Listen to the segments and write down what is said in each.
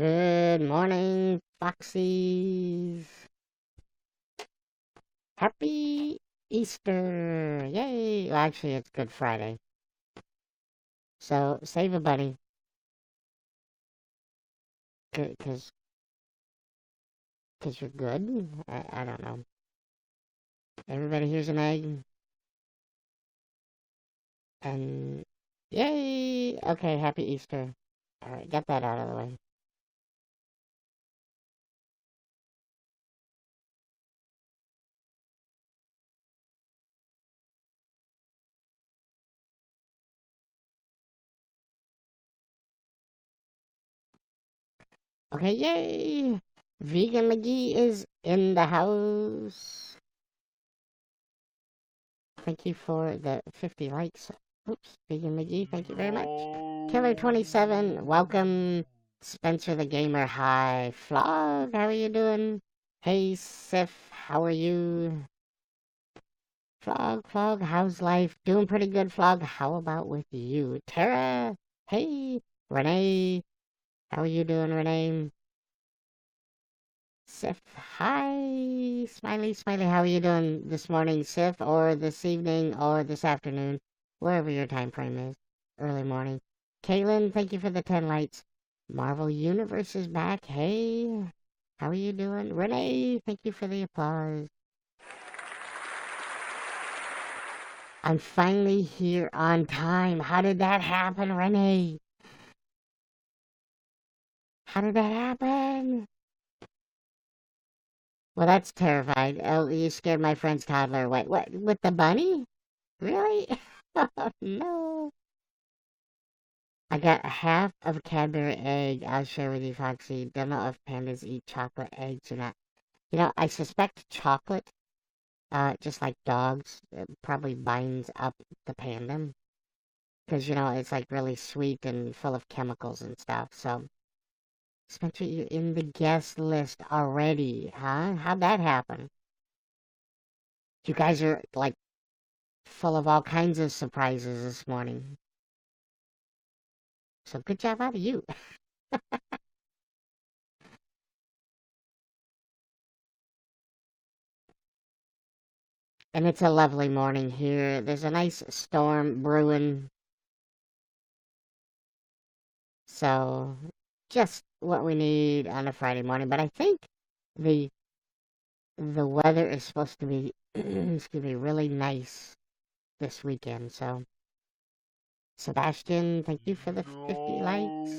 Good morning, Foxies. Happy Easter. Yay. Well, actually, it's Good Friday. So, save a buddy. Because you're good. I don't know. Everybody here's an egg. And yay. Okay, happy Easter. All right, get that out of the way. Okay, yay. Vegan McGee is in the house. Thank you for the 50 likes. Oops, Vegan McGee, thank you very much. Killer27, welcome. Spencer the Gamer, hi. Flog, how are you doing? Hey, Sif, how are you? Flog, how's life? Doing pretty good, Flog. How about with you? Tara, hey. Renee, how are you doing, Renee? Sif, hi. Smiley, how are you doing this morning, Sif, or this evening, or this afternoon, wherever your time frame is. Early morning. Kaylin, thank you for the 10 lights. Marvel Universe is back. Hey, how are you doing? Renee, thank you for the applause. I'm finally here on time. How did that happen, Renee? How did that happen? Well, that's terrified. Oh, you scared my friend's toddler. Wait, what? With the bunny? Really? Oh, no. I got half of a Cadbury egg. I'll share with you, Foxy. Don't know if pandas eat chocolate eggs or not. I suspect chocolate, just like dogs, probably binds up the panda. Because, it's like really sweet and full of chemicals and stuff. So, Spencer, you're in the guest list already, huh? How'd that happen? You guys are like full of all kinds of surprises this morning. So, good job out of you. And it's a lovely morning here. There's a nice storm brewing. So, just what we need on a Friday morning. But I think the the weather is supposed to be excuse me, really nice this weekend. So, Sebastian, thank you for the 50 likes.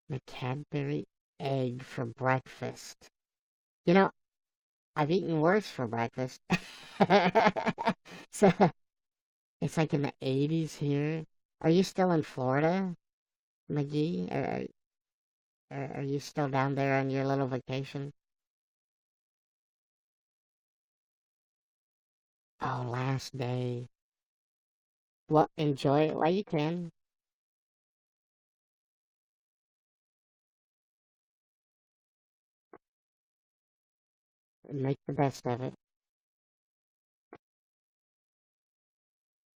The Cadbury egg for breakfast. You know, I've eaten worse for breakfast. So, it's like in the 80s here. Are you still in Florida, McGee? Are you still down there on your little vacation? Oh, last day. Well, enjoy it while you can. Make the best of it.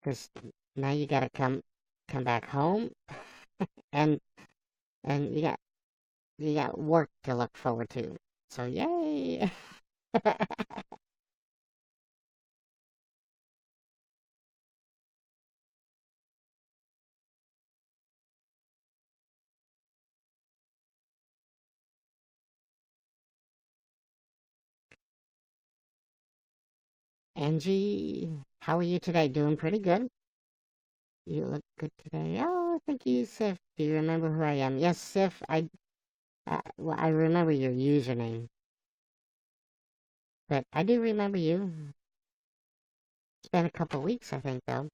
Because now you gotta come back home and and you got work to look forward to. So yay! Angie, how are you today? Doing pretty good. You look good today. Oh, thank you, Sif. Do you remember who I am? Yes, Sif. Well, I remember your username, but I do remember you. It's been a couple weeks, I think, though.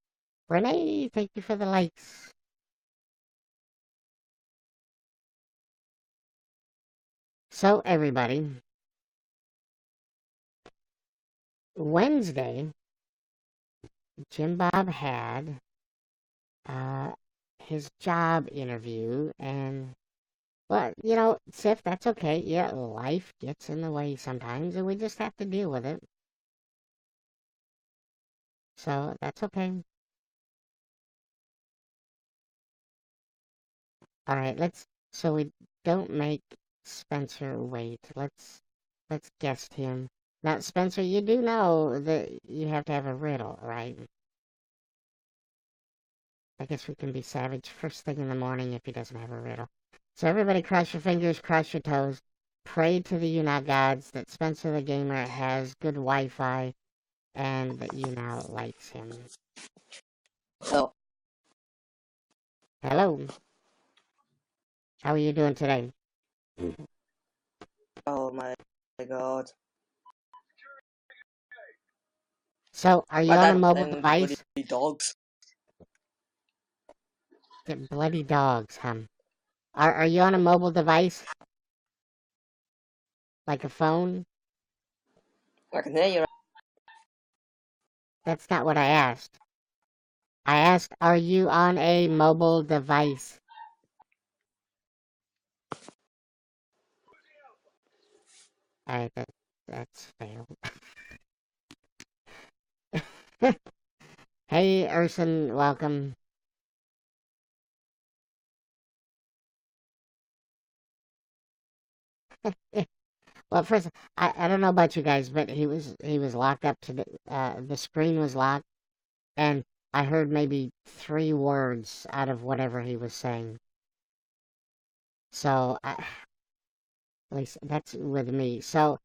Renee, thank you for the likes. So, everybody, Wednesday, Jim Bob had uh, his job interview, and well, Sif, that's okay. Yeah, life gets in the way sometimes, and we just have to deal with it. So that's okay. All right, so we don't make Spencer wait. Let's guess him. Now, Spencer, you do know that you have to have a riddle, right? I guess we can be savage first thing in the morning if he doesn't have a riddle. So everybody cross your fingers, cross your toes, pray to the YouNow gods that Spencer the Gamer has good Wi-Fi and that YouNow likes him. Oh, Hello, how are you doing today? oh my god. So, are you My on a dad mobile playing with the bloody device? dogs. The bloody dogs, huh? Are you on a mobile device? Like a phone? I can hear you. That's not what I asked. I asked, are you on a mobile device? Alright, that's failed. Hey, Urson, welcome. Well, first, I don't know about you guys, but he was locked up to the screen was locked, and I heard maybe 3 words out of whatever he was saying. So, at least that's with me. So,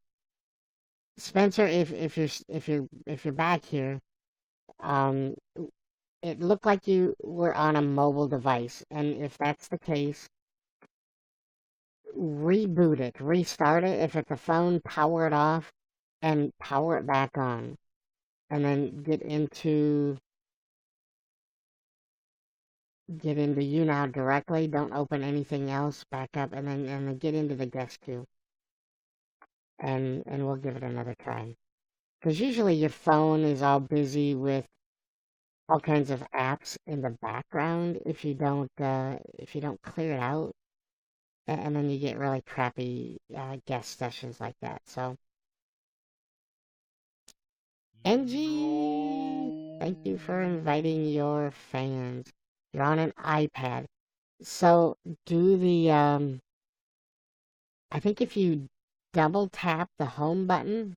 Spencer, if you're back here, um, it looked like you were on a mobile device, and if that's the case, reboot it, restart it. If it's a phone, power it off and power it back on, and then get into YouNow directly. Don't open anything else. Back up, and then get into the guest queue, and we'll give it another try. Because usually your phone is all busy with all kinds of apps in the background if you don't clear it out, and then you get really crappy guest sessions like that. So, NG, thank you for inviting your fans. You're on an iPad. So do I think if you double tap the home button,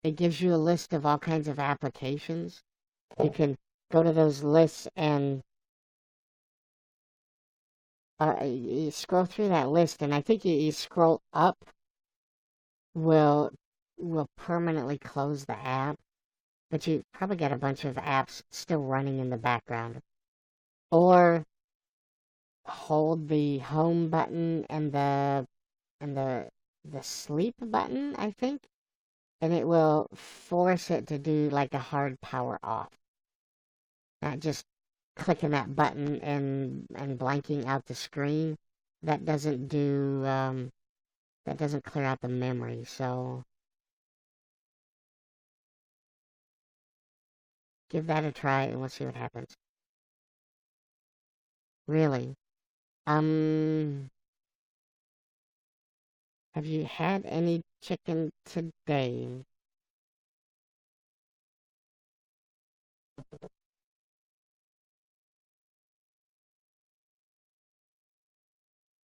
it gives you a list of all kinds of applications. You can go to those lists and you scroll through that list, and I think you scroll up will permanently close the app, but you probably got a bunch of apps still running in the background. Or hold the home button and the sleep button, I think, and it will force it to do like a hard power off. Not just clicking that button and blanking out the screen. That doesn't do that doesn't clear out the memory. So give that a try and we'll see what happens. Really. Um have you had any chicken today?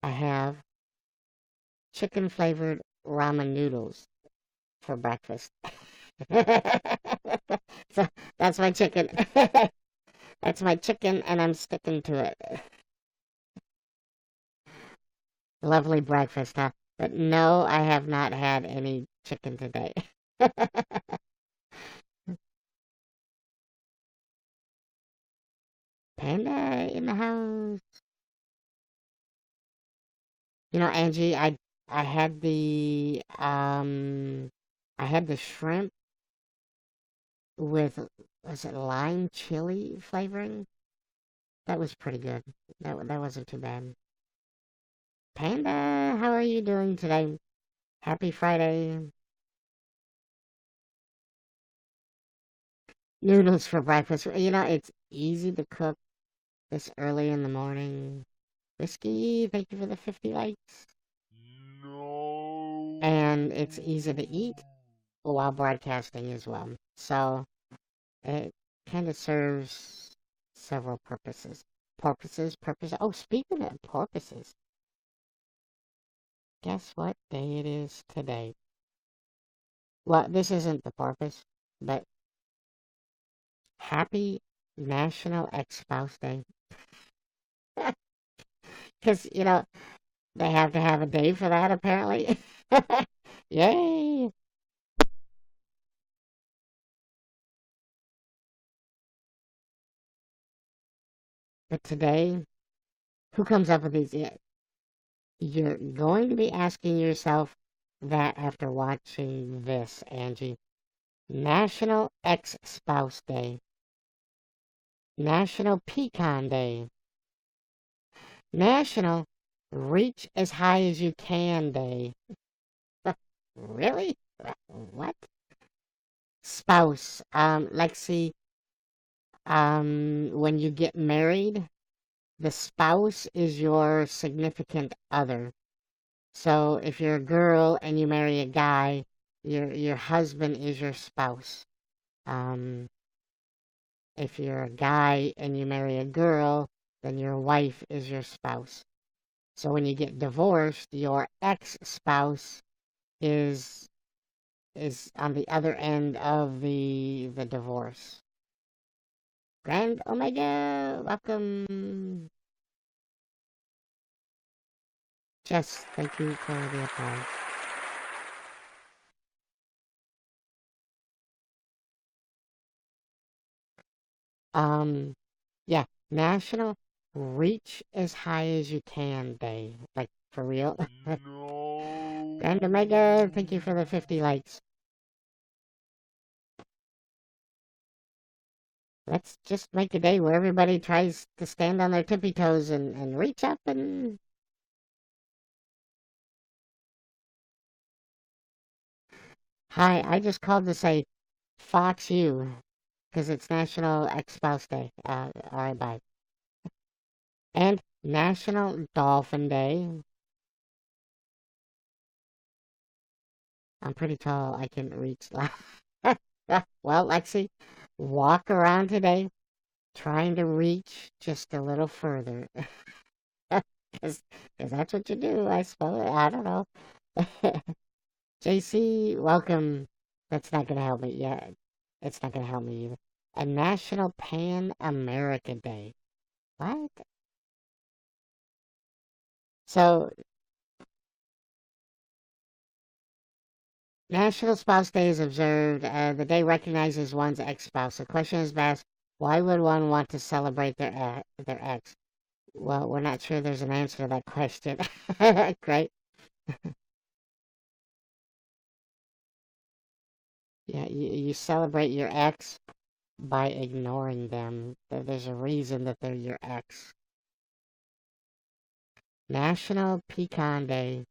I have chicken flavored ramen noodles for breakfast. So that's my chicken. That's my chicken, and I'm sticking to it. Lovely breakfast, huh? But no, I have not had any chicken today. Panda in the house. Angie, I had the shrimp with, was it lime chili flavoring? That was pretty good. That wasn't too bad. Panda, how are you doing today? Happy Friday. Noodles for breakfast. It's easy to cook this early in the morning. Whiskey, thank you for the 50 likes. No. And it's easy to eat while broadcasting as well. So it kind of serves several purposes. Porpoises. Oh, speaking of porpoises, guess what day it is today? Well, this isn't the porpoise, but happy National Ex-Spouse Day. Because, they have to have a day for that, apparently. Yay! But today, who comes up with these? Yeah, you're going to be asking yourself that after watching this, Angie. National Ex-Spouse Day. National Pecan Day. National Reach as High as You Can Day. Really? What? Spouse. Lexi, when you get married, the spouse is your significant other. So if you're a girl and you marry a guy, your husband is your spouse. Um, if you're a guy and you marry a girl, then your wife is your spouse. So when you get divorced, your ex-spouse is is on the other end of the divorce. Grand Omega, welcome. Jess, thank you for the applause. Um, yeah, National Reach as High as You Can Day. Like, for real. Grand Omega, thank you for the 50 likes. Let's just make a day where everybody tries to stand on their tippy toes and reach up and... Hi, I just called to say Fox you, because it's National Ex-Spouse Day. Alright, bye. And National Dolphin Day. I'm pretty tall. I can reach. Well, Lexi, walk around today trying to reach just a little further. Because that's what you do, I suppose. I don't know. JC, welcome. That's not going to help me. Yeah, it's not going to help me either. A National Pan America Day. What? So, National Spouse Day is observed. The day recognizes one's ex-spouse. The question is asked, why would one want to celebrate their ex? Well, we're not sure there's an answer to that question. Great. Yeah, you celebrate your ex by ignoring them. There's a reason that they're your ex. National Pecan Day,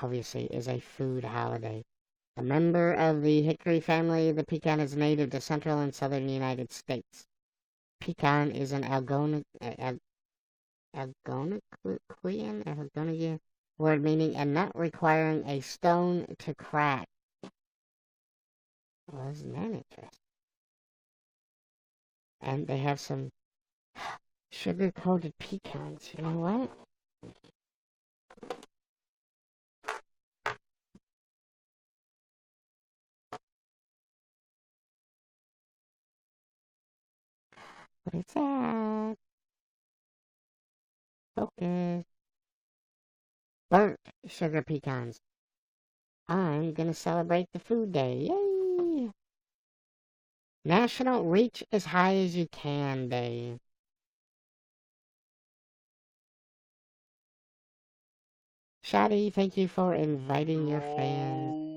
obviously, is a food holiday. A member of the hickory family, the pecan is native to central and southern United States. Pecan is an Algonquian word meaning a nut requiring a stone to crack. Well, isn't that interesting? And they have some sugar-coated pecans. You know what? What is that? Focus. Burnt sugar pecans. I'm gonna celebrate the food day. Yay! National Reach as High as You Can Day. Shadi, thank you for inviting your fans.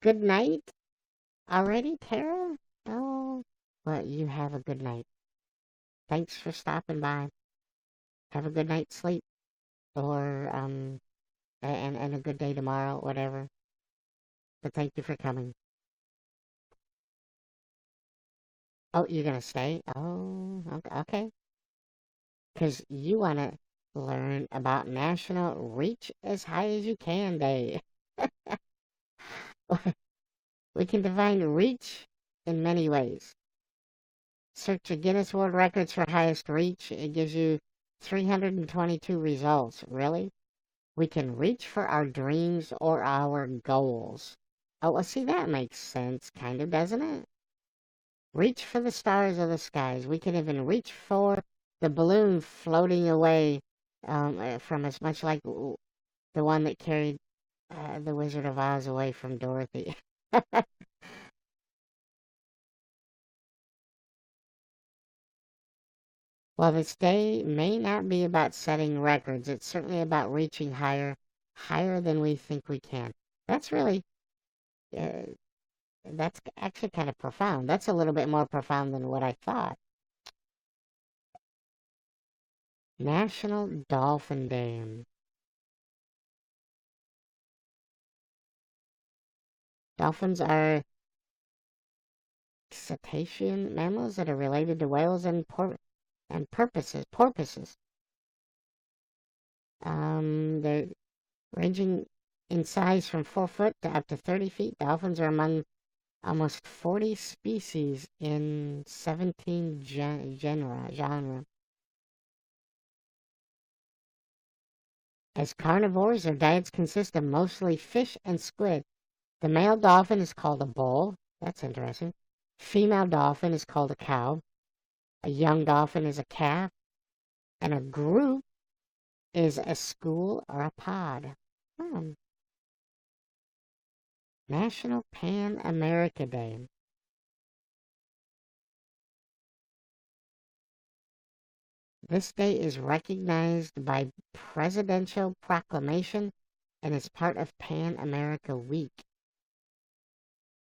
Good night already, Tara? Oh, well, you have a good night. Thanks for stopping by. Have a good night's sleep. Or, and a good day tomorrow, whatever. But thank you for coming. Oh, you're gonna stay? Oh, okay. Because you want to learn about National Reach as High as You Can Day. We can define reach in many ways. Search the Guinness World Records for highest reach. It gives you 322 results. Really? We can reach for our dreams or our goals. Oh, well, see, that makes sense, kind of, doesn't it? Reach for the stars of the skies. We can even reach for the balloon floating away from us, much like the one that carried the Wizard of Oz away from Dorothy. While this day may not be about setting records, it's certainly about reaching higher, higher than we think we can. That's really, uh, that's actually kind of profound. That's a little bit more profound than what I thought. National Dolphin Day. Dolphins are cetacean mammals that are related to whales and porpoises. They're ranging in size from 4 foot to up to 30 feet. Dolphins are among almost 40 species in 17 genre. As carnivores, their diets consist of mostly fish and squid. The male dolphin is called a bull. That's interesting. Female dolphin is called a cow. A young dolphin is a calf. And a group is a school or a pod. Hmm. National Pan America Day. This day is recognized by presidential proclamation and is part of Pan America Week.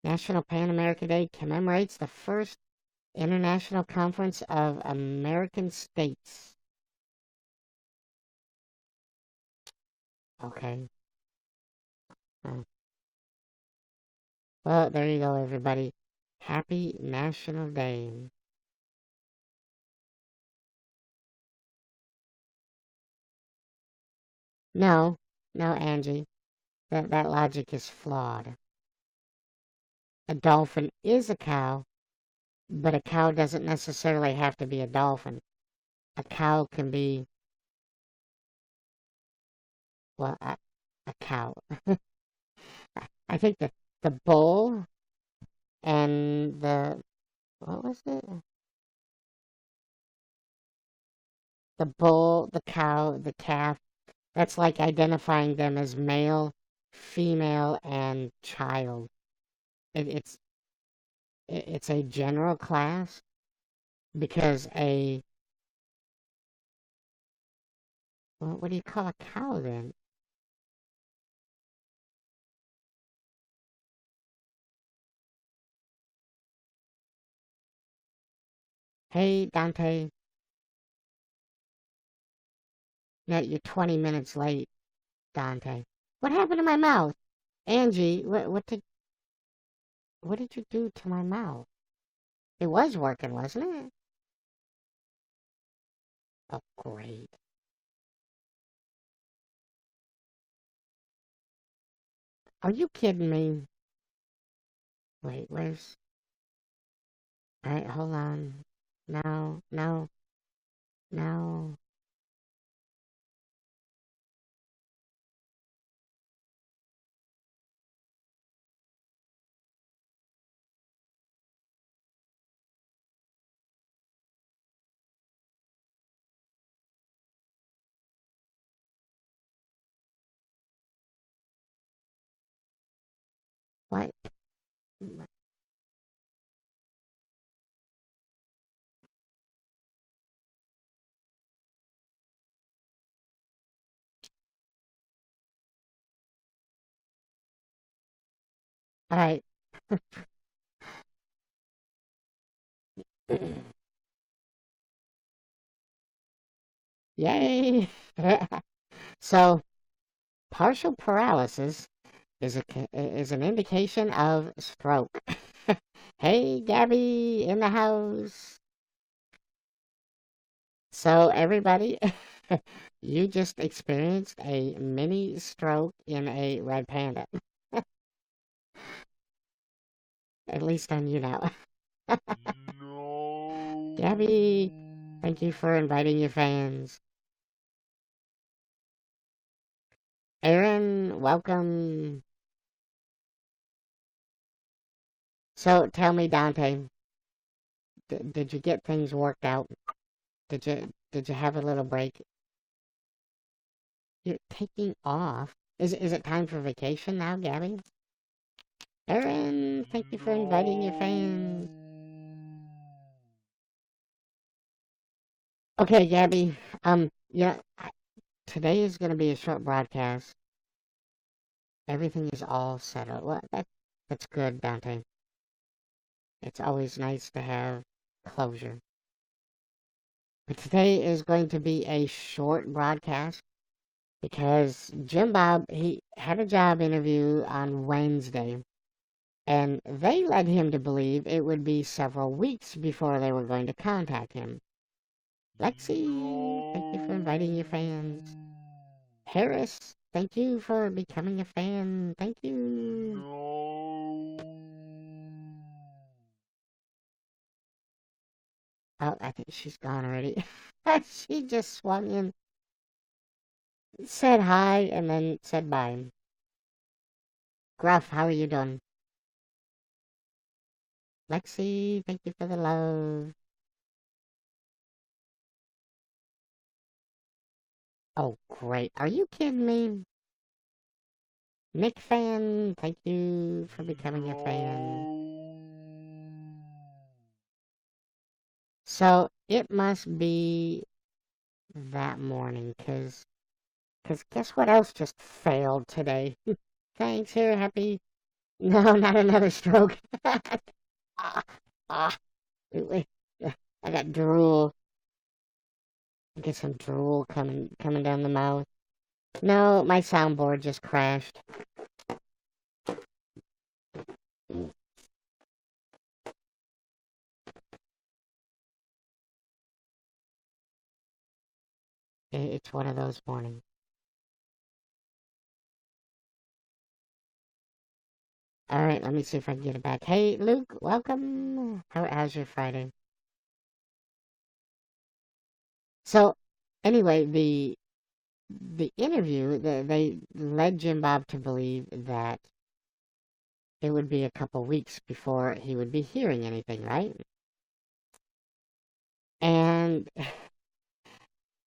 National Pan America Day commemorates the first International Conference of American States. Okay. Well, there you go, everybody. Happy National Day. No, no, Angie. That logic is flawed. A dolphin is a cow, but a cow doesn't necessarily have to be a dolphin. A cow can be, well, a cow. I think the bull and what was it? The bull, the cow, the calf. That's like identifying them as male, female, and child. It, it's it's a general class because well, what do you call a cow then? Hey, Dante, no, you're 20 minutes late, Dante. What happened to my mouth? Angie, what did you do to my mouth? It was working, wasn't it? Oh, great. Are you kidding me? Wait, where's... Alright, hold on. No, no, no. What? Alright. Yay! So, partial paralysis is an indication of stroke. Hey, Gabby in the house. So, everybody, you just experienced a mini stroke in a red panda. At least on YouNow. No. Gabby, thank you for inviting your fans. Aaron, welcome. So tell me, Dante, did you get things worked out? Did you have a little break? You're taking off. Is it time for vacation now, Gabby? Aaron, thank you for inviting your fans. Okay, Gabby. Yeah, today is gonna be a short broadcast. Everything is all set up. Well, that's good, Dante. It's always nice to have closure. But today is going to be a short broadcast because Jim Bob, he had a job interview on Wednesday, and they led him to believe it would be several weeks before they were going to contact him. Lexi, thank you for inviting your fans. Harris, thank you for becoming a fan. Thank you. No. Oh, I think she's gone already. She just swung in, said hi, and then said bye. Gruff, how are you doing? Lexi, thank you for the love. Oh, great. Are you kidding me? Nick fan, thank you for becoming a fan. So it must be that morning, cause guess what else just failed today? Thanks, here, happy. No, not another stroke. Ah, ah, wait, I got drool. I get some drool coming down the mouth. No, my soundboard just crashed. It's one of those mornings. All right, let me see if I can get it back. Hey, Luke, welcome. How's your Friday? So, anyway, the interview, they led Jim Bob to believe that it would be a couple weeks before he would be hearing anything, right? And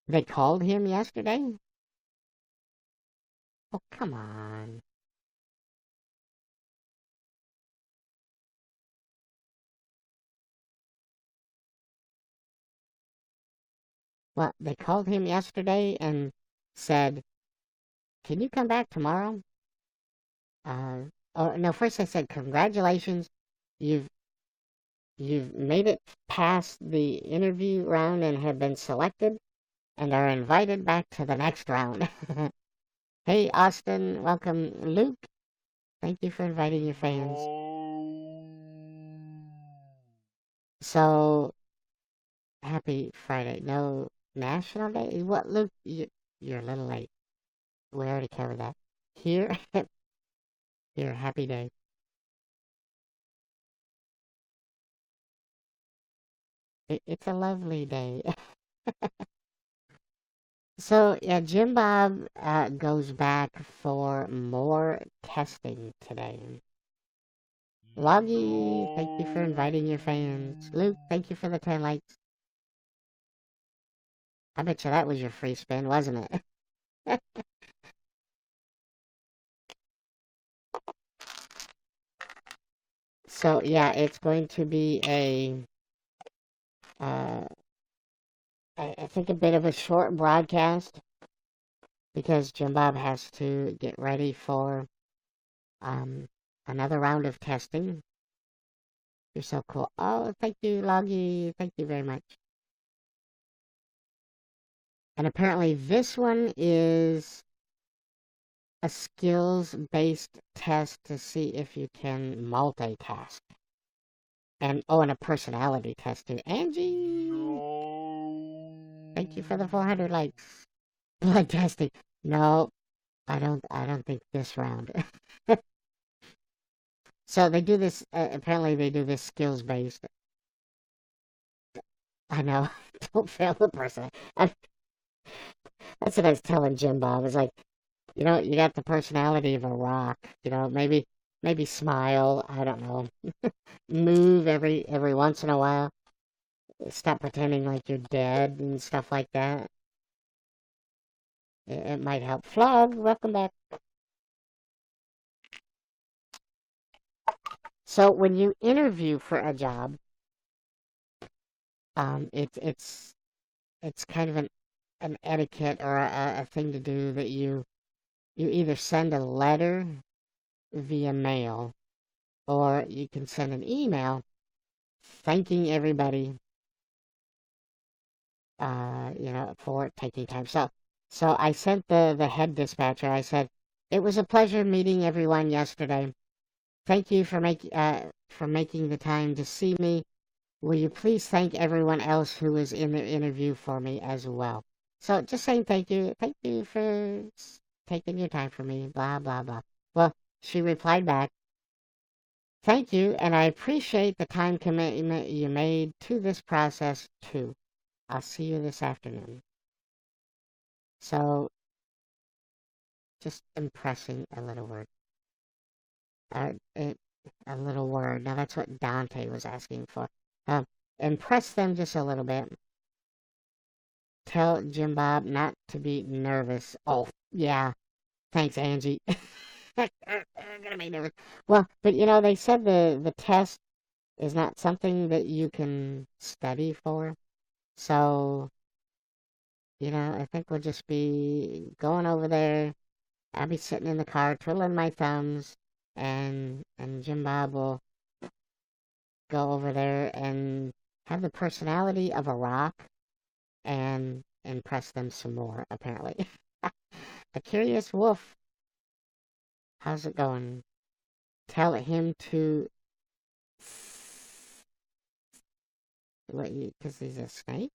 they called him yesterday. Oh, come on. Well, they called him yesterday and said, "Can you come back tomorrow?" Uh, oh no, first they said, "Congratulations, you've you've made it past the interview round and have been selected and are invited back to the next round." Hey, Austin, welcome. Luke, thank you for inviting your fans. So, happy Friday. No National Day? What, Luke? You're a little late. We already covered that. Here, here, happy day. It's a lovely day. So, yeah, Jim Bob goes back for more testing today. Loggy, thank you for inviting your fans. Luke, thank you for the 10 likes. I bet you that was your free spin, wasn't it? So, yeah, it's going to be uh, I think a bit of a short broadcast because Jim Bob has to get ready for um, another round of testing. You're so cool. Oh, thank you, Loggy. Thank you very much. And apparently this one is a skills-based test to see if you can multitask. And oh, and a personality test too. Angie, thank you for the 400 likes. Blood testing. No, I don't think this round. So they do this. Apparently, they do this skills based. I know. Don't fail the person. That's what I was telling Jim Bob. It's like, you got the personality of a rock. Maybe smile. I don't know. Move every once in a while. Stop pretending like you're dead and stuff like that. It might help. Flog, welcome back. So when you interview for a job, it's kind of an etiquette or a thing to do that you either send a letter via mail or you can send an email thanking everybody, for taking time. So I sent the head dispatcher. I said it was a pleasure meeting everyone yesterday. Thank you for making the time to see me. Will you please thank everyone else who was in the interview for me as well? So just saying thank you. Thank you for taking your time for me. Blah, blah, blah. Well, she replied back, thank you, and I appreciate the time commitment you made to this process too. I'll see you this afternoon. So just impressing a little word. Uh, it, a little word. Now that's what Dante was asking for. Um, impress them just a little bit. Tell Jim Bob not to be nervous. Oh, yeah. Thanks, Angie. I'm gonna be nervous. Well, but they said the test is not something that you can study for. So, I think we'll just be going over there. I'll be sitting in the car twiddling my thumbs, and Jim Bob will go over there and have the personality of a rock and impress them some more, apparently. A curious wolf. How's it going? Tell him to. What? Because he's a snake?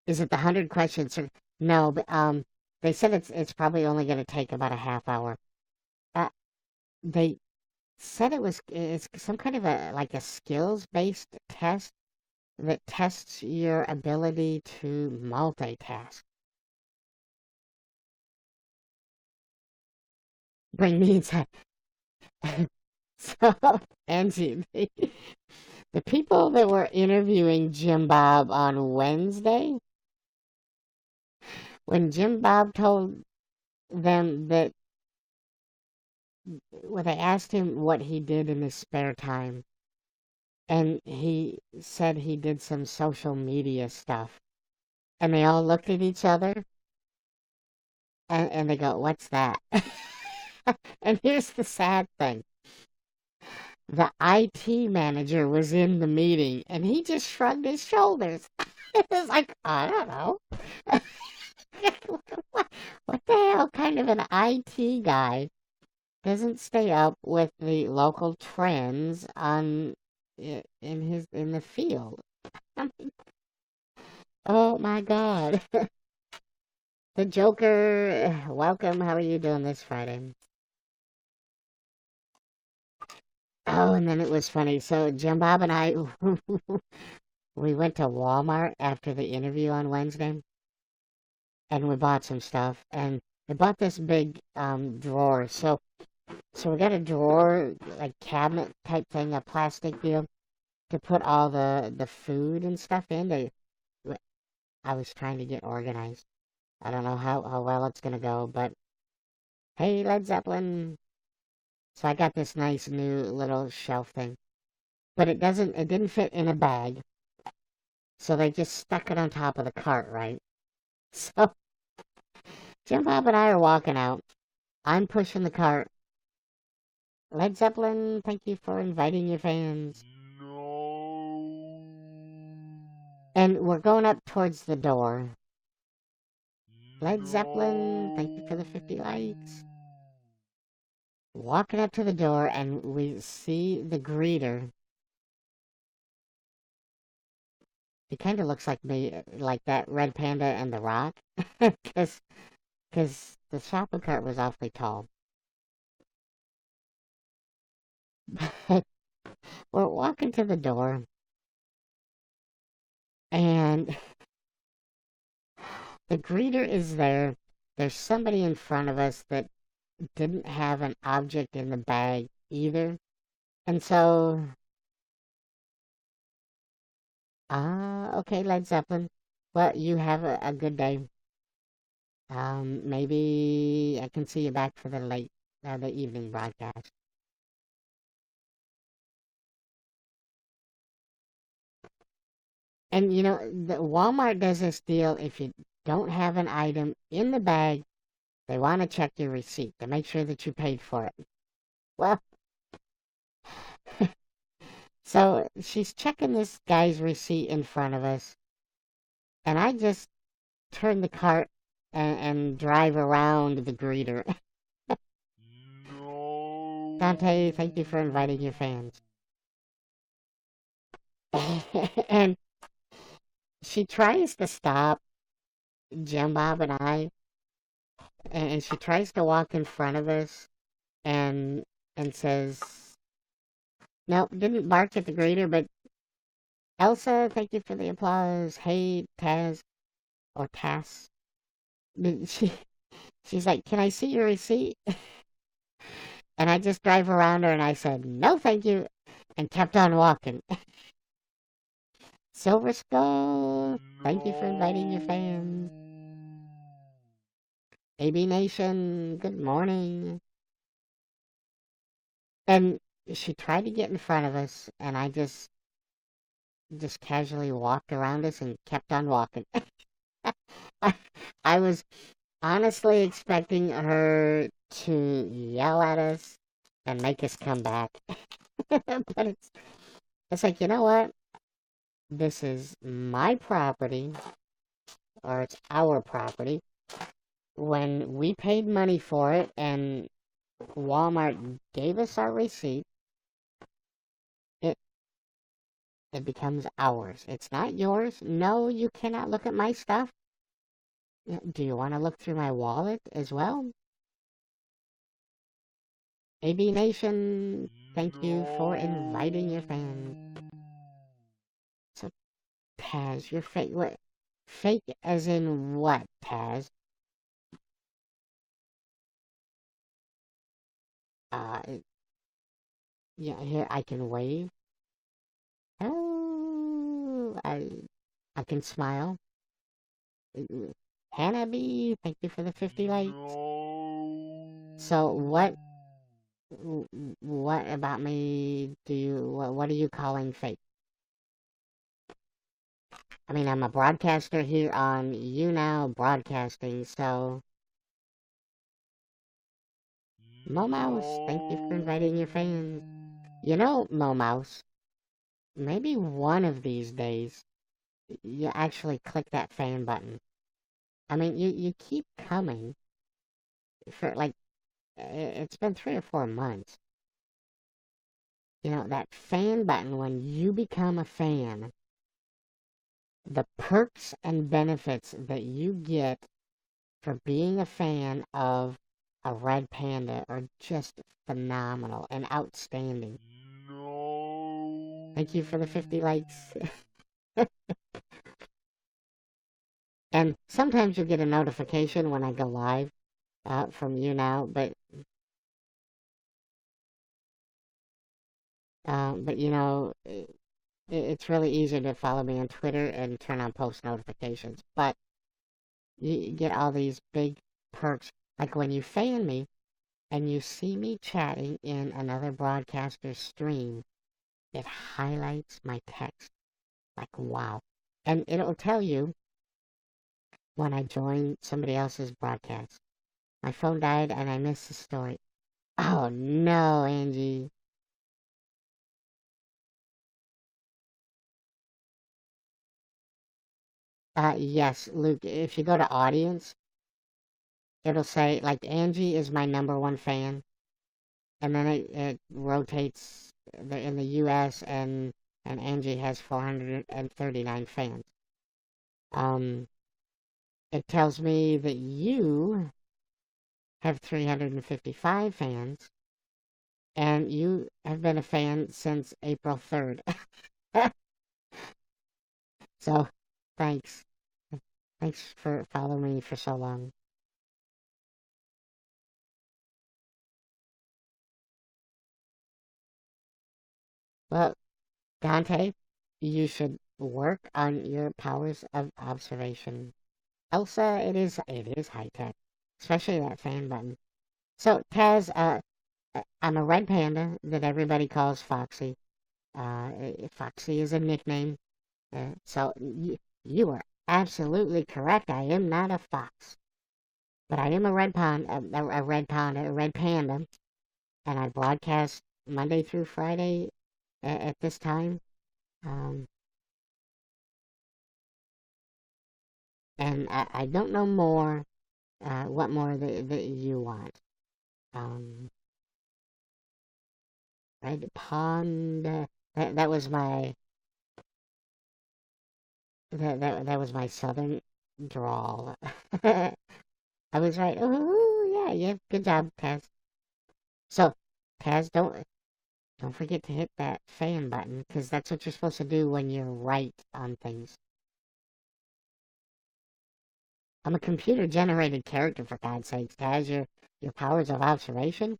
Is it the 100 questions? No, but they said it's probably only going to take about a half hour. Uh, they said it's some kind of a skills based test that tests your ability to multitask. Bring me inside. So, Angie, the people that were interviewing Jim Bob on Wednesday, when Jim Bob told them that, when they asked him what he did in his spare time, and he said he did some social media stuff, and they all looked at each other, and they go, "What's that?" And here's the sad thing. The IT manager was in the meeting, and he just shrugged his shoulders. It's like, I don't know. What the hell kind of an IT guy doesn't stay up with the local trends in the field? I mean, oh my God. The Joker, welcome. How are you doing this Friday? Oh, and then it was funny. So Jim Bob and I, we went to Walmart after the interview on Wednesday, and we bought some stuff, and we bought this big drawer. So we got a drawer, like cabinet type thing, a plastic deal to put all the food and stuff in. I was trying to get organized. I don't know how well it's gonna go, but hey, Led Zeppelin. So I got this nice new little shelf thing, but it didn't fit in a bag. So they just stuck it on top of the cart, right? So Jim Bob and I are walking out. I'm pushing the cart. Led Zeppelin, thank you for inviting your fans. No. And we're going up towards the door. Led Zeppelin, thank you for the No. 50 likes. Walking up to the door, and we see the greeter. He kind of looks like me, like that Red Panda and the Rock. Because because the shopping cart was awfully tall. We're walking to the door, and the greeter is there. There's somebody in front of us that didn't have an object in the bag either. And so, okay, Led Zeppelin. Well, you have a good day. Maybe I can see you back for the evening broadcast. And the Walmart does this deal if you don't have an item in the bag, they want to check your receipt to make sure that you paid for it. Well, so she's checking this guy's receipt in front of us, and I just turn the cart and drive around the greeter. No. Dante, thank you for inviting your fans. And she tries to stop Jim Bob and I, and she tries to walk in front of us and says, nope, didn't bark at the greeter, but Elsa, thank you for the applause. Hey, Taz, or Tass. She's like, can I see your receipt? And I just drive around her and I said, no, thank you, and kept on walking. Silver Skull, thank you for inviting your fans. AB Nation, good morning. And she tried to get in front of us, and I just casually walked around us and kept on walking. I was honestly expecting her to yell at us and make us come back. But it's like, you know what? This is my property, or it's our property. When we paid money for it and Walmart gave us our receipt, it it becomes ours. It's not yours. No, you cannot look at my stuff. Do you want to look through my wallet as well? AB Nation, thank you for inviting your fans. So, Taz, you're fake. What? Fake as in what, Taz? Uh, yeah, here, I can wave. Oh, I can smile. Hannah B, thank you for the 50 likes. No. So what about me what are you calling fake? I mean, I'm a broadcaster here on YouNow Broadcasting, so Mo Mouse, thank you for inviting your fans. Mo Mouse, maybe one of these days you actually click that fan button. I mean, you keep coming for like it's been 3 or 4 months. That fan button, when you become a fan, the perks and benefits that you get for being a fan of a red panda are just phenomenal and outstanding. No. Thank you for the 50 likes. And sometimes you'll get a notification when I go live from YouNow, but it's really easy to follow me on Twitter and turn on post notifications. But you get all these big perks, like when you fan me and you see me chatting in another broadcaster's stream, it highlights my text. Like, wow. And it'll tell you when I join somebody else's broadcast. My phone died and I missed the story. Oh no, Angie. Yes, Luke, if you go to audience, it'll say, like, Angie is my number one fan. And then it rotates in the US, and Angie has 439 fans. Um, it tells me that you have 355 fans, and you have been a fan since April 3rd. So, thanks. Thanks for following me for so long. Well, Dante, you should work on your powers of observation. Elsa, it is high tech, especially that fan button. So, Taz, I'm a red panda that everybody calls Foxy. Foxy is a nickname. So you are absolutely correct. I am not a fox, but I am a red panda, a red panda, and I broadcast Monday through Friday at this time. Um, and I don't know more. What more that you want? Um, red panda. That was my that was my southern drawl. I was right. Oh yeah, yeah. Good job, Taz. So, Taz, don't forget to hit that fan button, because that's what you're supposed to do when you're right on things. I'm a computer-generated character, for God's sakes, Taz. Your powers of observation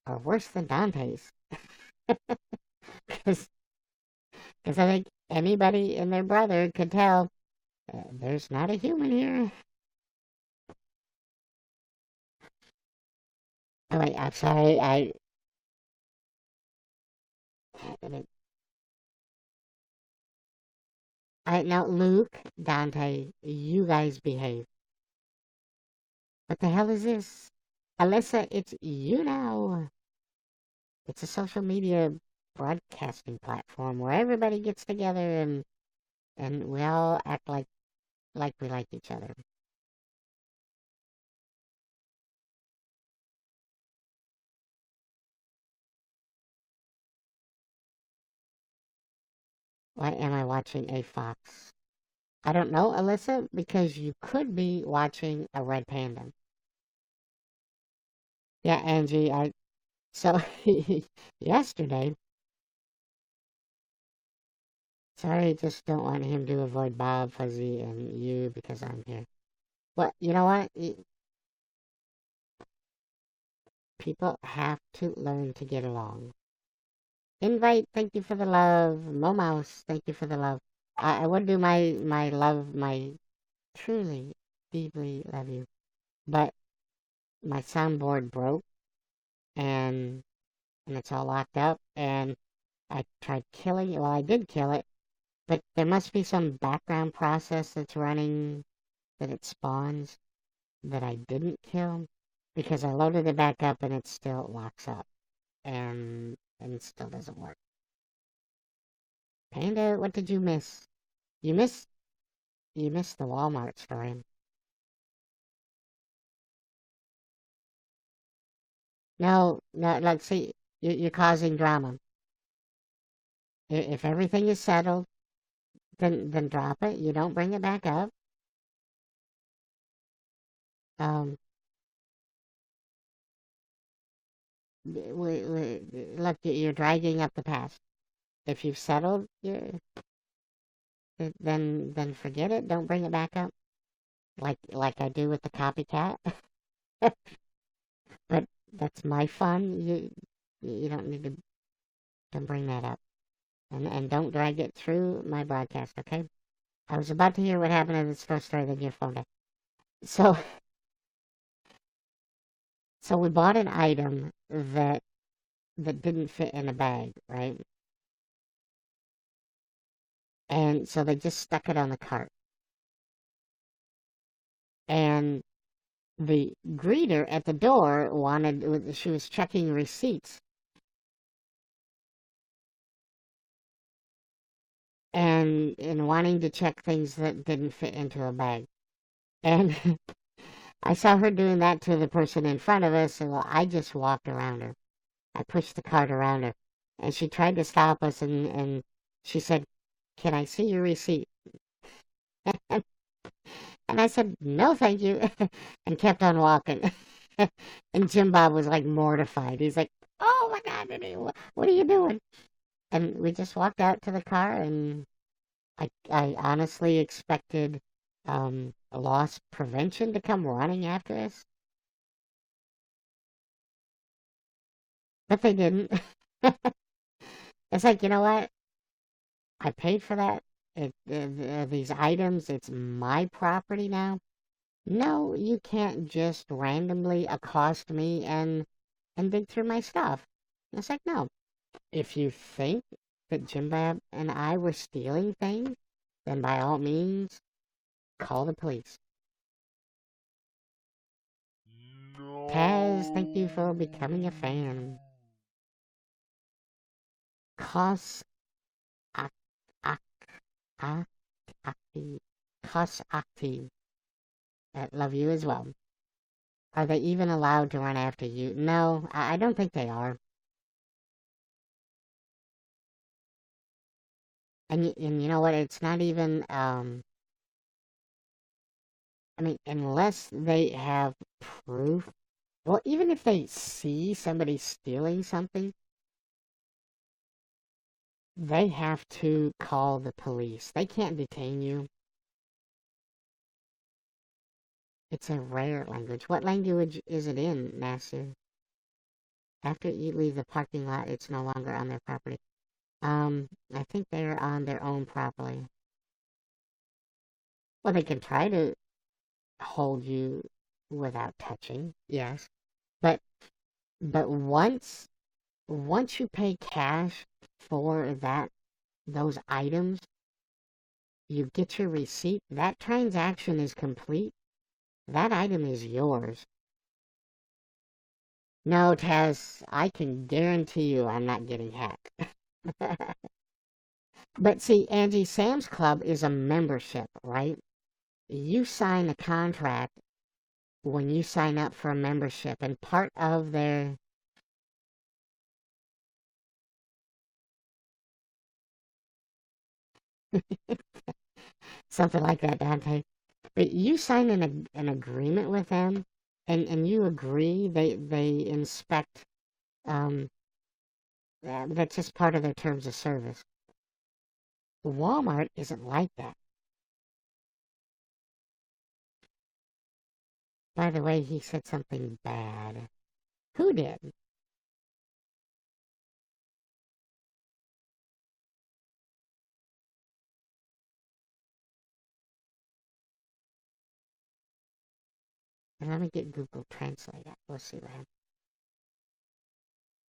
are worse than Dante's. Because I think anybody and their brother could tell there's not a human here. Oh, wait, I'm sorry. Now, Luke, Dante, you guys behave. What the hell is this? Alyssa, it's YouNow. It's a social media broadcasting platform where everybody gets together and we all act like we like each other. Why am I watching a fox? I don't know, Alyssa, because you could be watching a red panda. Yeah, Angie, so yesterday, sorry, just don't want him to avoid Bob, Fuzzy, and you because I'm here. What, you know what? People have to learn to get along. Invite, thank you for the love. Momouse, thank you for the love. I would do my love, my truly, deeply love you. But my soundboard broke and it's all locked up and I tried killing it. Well, I did kill it, but there must be some background process that's running that it spawns that I didn't kill because I loaded it back up and it still locks up and it still doesn't work. Panda, what did you miss? You missed you missed the Walmart story. No, no, like, see, you're causing drama. If everything is settled, then drop it. You don't bring it back up. Um, look, you're dragging up the past. If you've settled, then forget it. Don't bring it back up. Like I do with the copycat. But that's my fun. You don't need to bring that up. And don't drag it through my broadcast, okay? I was about to hear what happened in this first story, then your phone died. So, so we bought an item that didn't fit in a bag, right? And so they just stuck it on the cart. And the greeter at the door she was checking receipts. And wanting to check things that didn't fit into a bag. And I saw her doing that to the person in front of us, and I just walked around her. I pushed the cart around her. And she tried to stop us, and she said, "Can I see your receipt?" And I said, "No, thank you," and kept on walking. And Jim Bob was like mortified. He's like, "Oh my God, what are you doing?" And we just walked out to the car, and I honestly expected loss prevention to come running after us, but they didn't. It's like, you know what? I paid for that. These items, it's my property now. No, you can't just randomly accost me and dig through my stuff. And it's like, no. If you think that Jim Bob and I were stealing things, then by all means, call the police. Taz, thank you for becoming a fan. Cos Ak Ak Ak Akti Cos Akti. Love you as well. Are they even allowed to run after you? No, I don't think they are. And you know what? It's not even I mean, unless they have proof. Well, even if they see somebody stealing something, they have to call the police. They can't detain you. It's a rare language. What language is it in, Nasser? After you leave the parking lot, it's no longer on their property. I think they're on their own property. Well, they can try to hold you without touching, yes. But but once you pay cash for those items, you get your receipt. That transaction is complete. That item is yours. No, Taz, I can guarantee you I'm not getting hacked. But see, Angie, Sam's Club is a membership, right? You sign a contract when you sign up for a membership, and part of their something like that, Dante. But you sign an agreement with them, and you agree they inspect. Um, that's just part of their terms of service. Walmart isn't like that. By the way, he said something bad. Who did? And let me get Google Translate. Let's see what happens.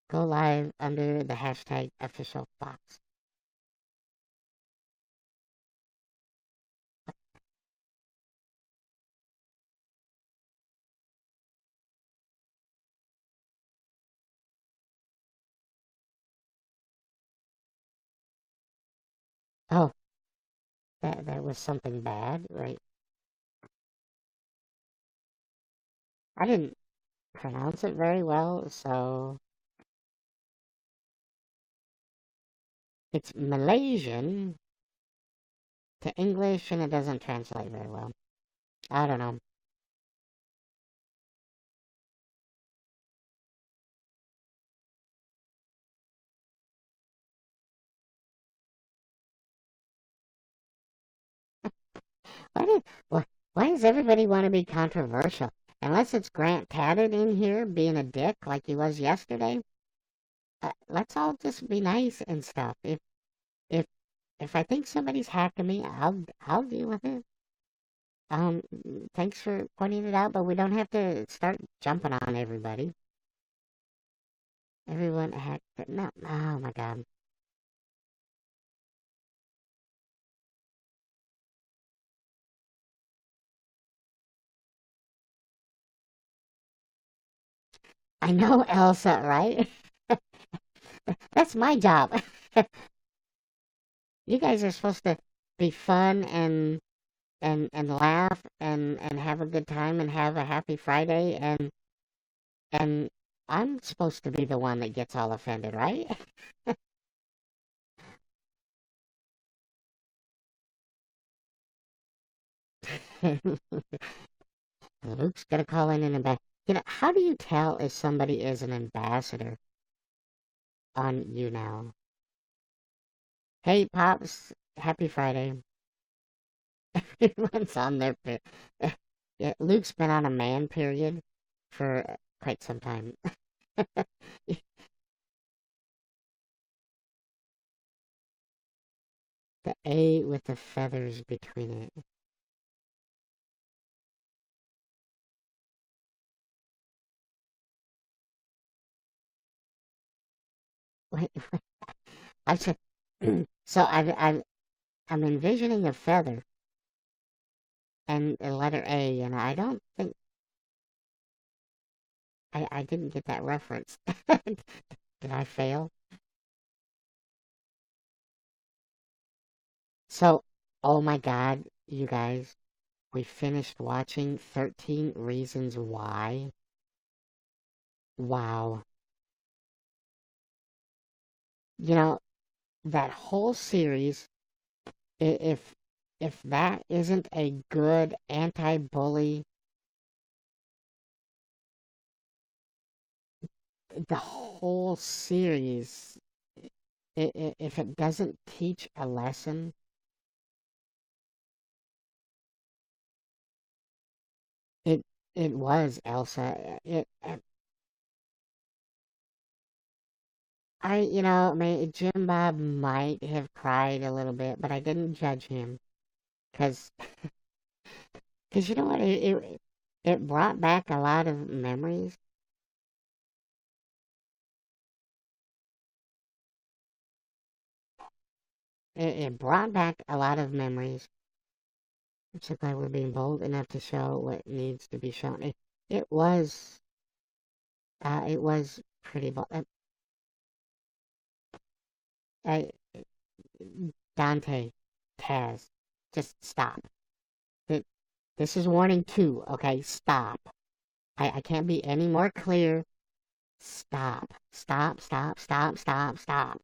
Go live under the hashtag Official.Fox. Oh, that was something bad, right? I didn't pronounce it very well, so it's Malaysian to English, and it doesn't translate very well. I don't know. Why did why does everybody want to be controversial? Unless it's Grant Tatted in here being a dick like he was yesterday. Let's all just be nice and stuff. If if I think somebody's hacking me, I'll deal with it. Um, thanks for pointing it out, but we don't have to start jumping on everybody. Everyone hacked. No, oh my God. I know, Elsa, right? That's my job. You guys are supposed to be fun and laugh and have a good time and have a happy Friday, and I'm supposed to be the one that gets all offended, right? Luke's gonna call in a bit. How do you tell if somebody is an ambassador on YouNow? Hey, Pops, happy Friday. Everyone's on their yeah, Luke's been on a man period for quite some time. The A with the feathers between it. Wait, I said, so I'm envisioning a feather and a letter A, and I don't think I didn't get that reference. Did I fail? So, oh my God, you guys, we finished watching 13 Reasons Why. Wow. You know, that whole series, if that isn't a good anti-bully, the whole series, if it doesn't teach a lesson, it it was Elsa. Jim Bob might have cried a little bit, but I didn't judge him because you know what, it brought back a lot of memories. It brought back a lot of memories. It's like we're being bold enough to show what needs to be shown. It was pretty bold. Uh, Dante, Taz, just stop. Th- This is warning two, okay? Stop. I can't be any more clear. Stop. Stop, stop, stop, stop, stop.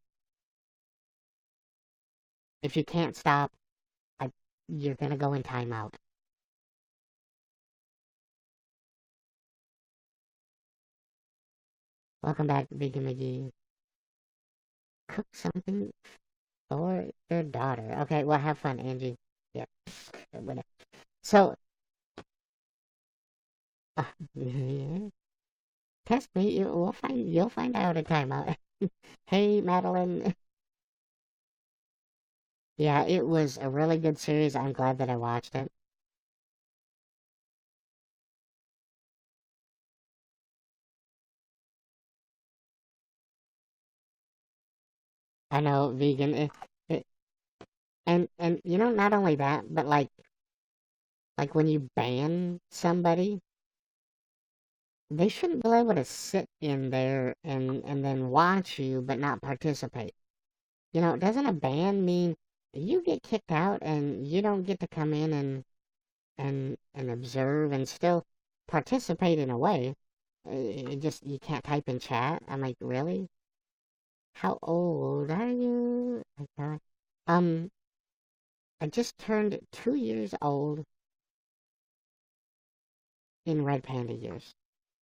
If you can't stop, I, you're gonna go in timeout. Welcome back, Vegan McGee. Cook something for your daughter. Okay, well, have fun, Angie. Yeah. So, uh, test me. You'll find out in timeout. Hey, Madeline. Yeah, it was a really good series. I'm glad that I watched it. I know, vegan. And not only that, but like when you ban somebody, they shouldn't be able to sit in there and then watch you but not participate. Doesn't a ban mean you get kicked out and you don't get to come in and observe and still participate in a way? It just you can't type in chat. I'm like, really? How old are you? Okay. Um, I just turned 2 years old in Red Panda years.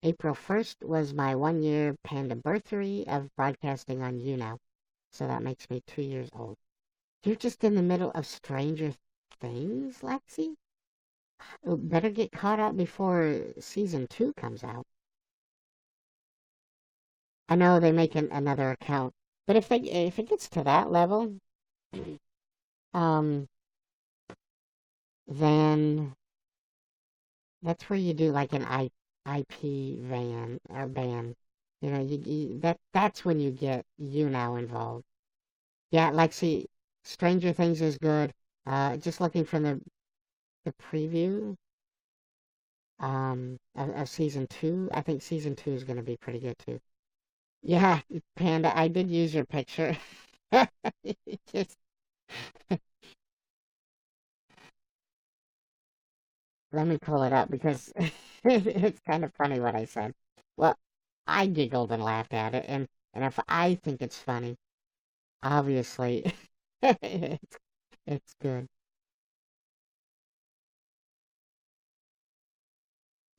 April 1st was my 1 year panda birthday of broadcasting on YouNow. So that makes me 2 years old. You're just in the middle of Stranger Things, Lexi? Better get caught up before season 2 comes out. I know they make another account, but if it gets to that level, um, then that's where you do like an IP van or ban. That's when you get you now involved. Yeah, Lexi, Stranger Things is good. Just looking from the preview of season 2. I think season 2 is going to be pretty good too. Yeah, Panda, I did use your picture. Just let me pull it up because it's kind of funny what I said. Well, I giggled and laughed at it, and if I think it's funny, obviously it's good.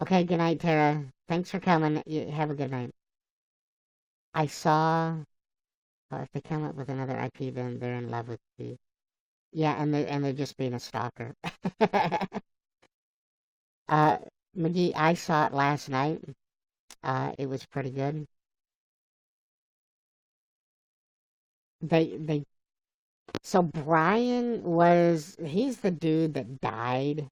Okay, good night, Tara. Thanks for coming. You have a good night. I saw. Oh, if they come up with another IP, then they're in love with you. Yeah, and they're just being a stalker. uh, McGee, I saw it last night. It was pretty good. They So Brian he's the dude that died.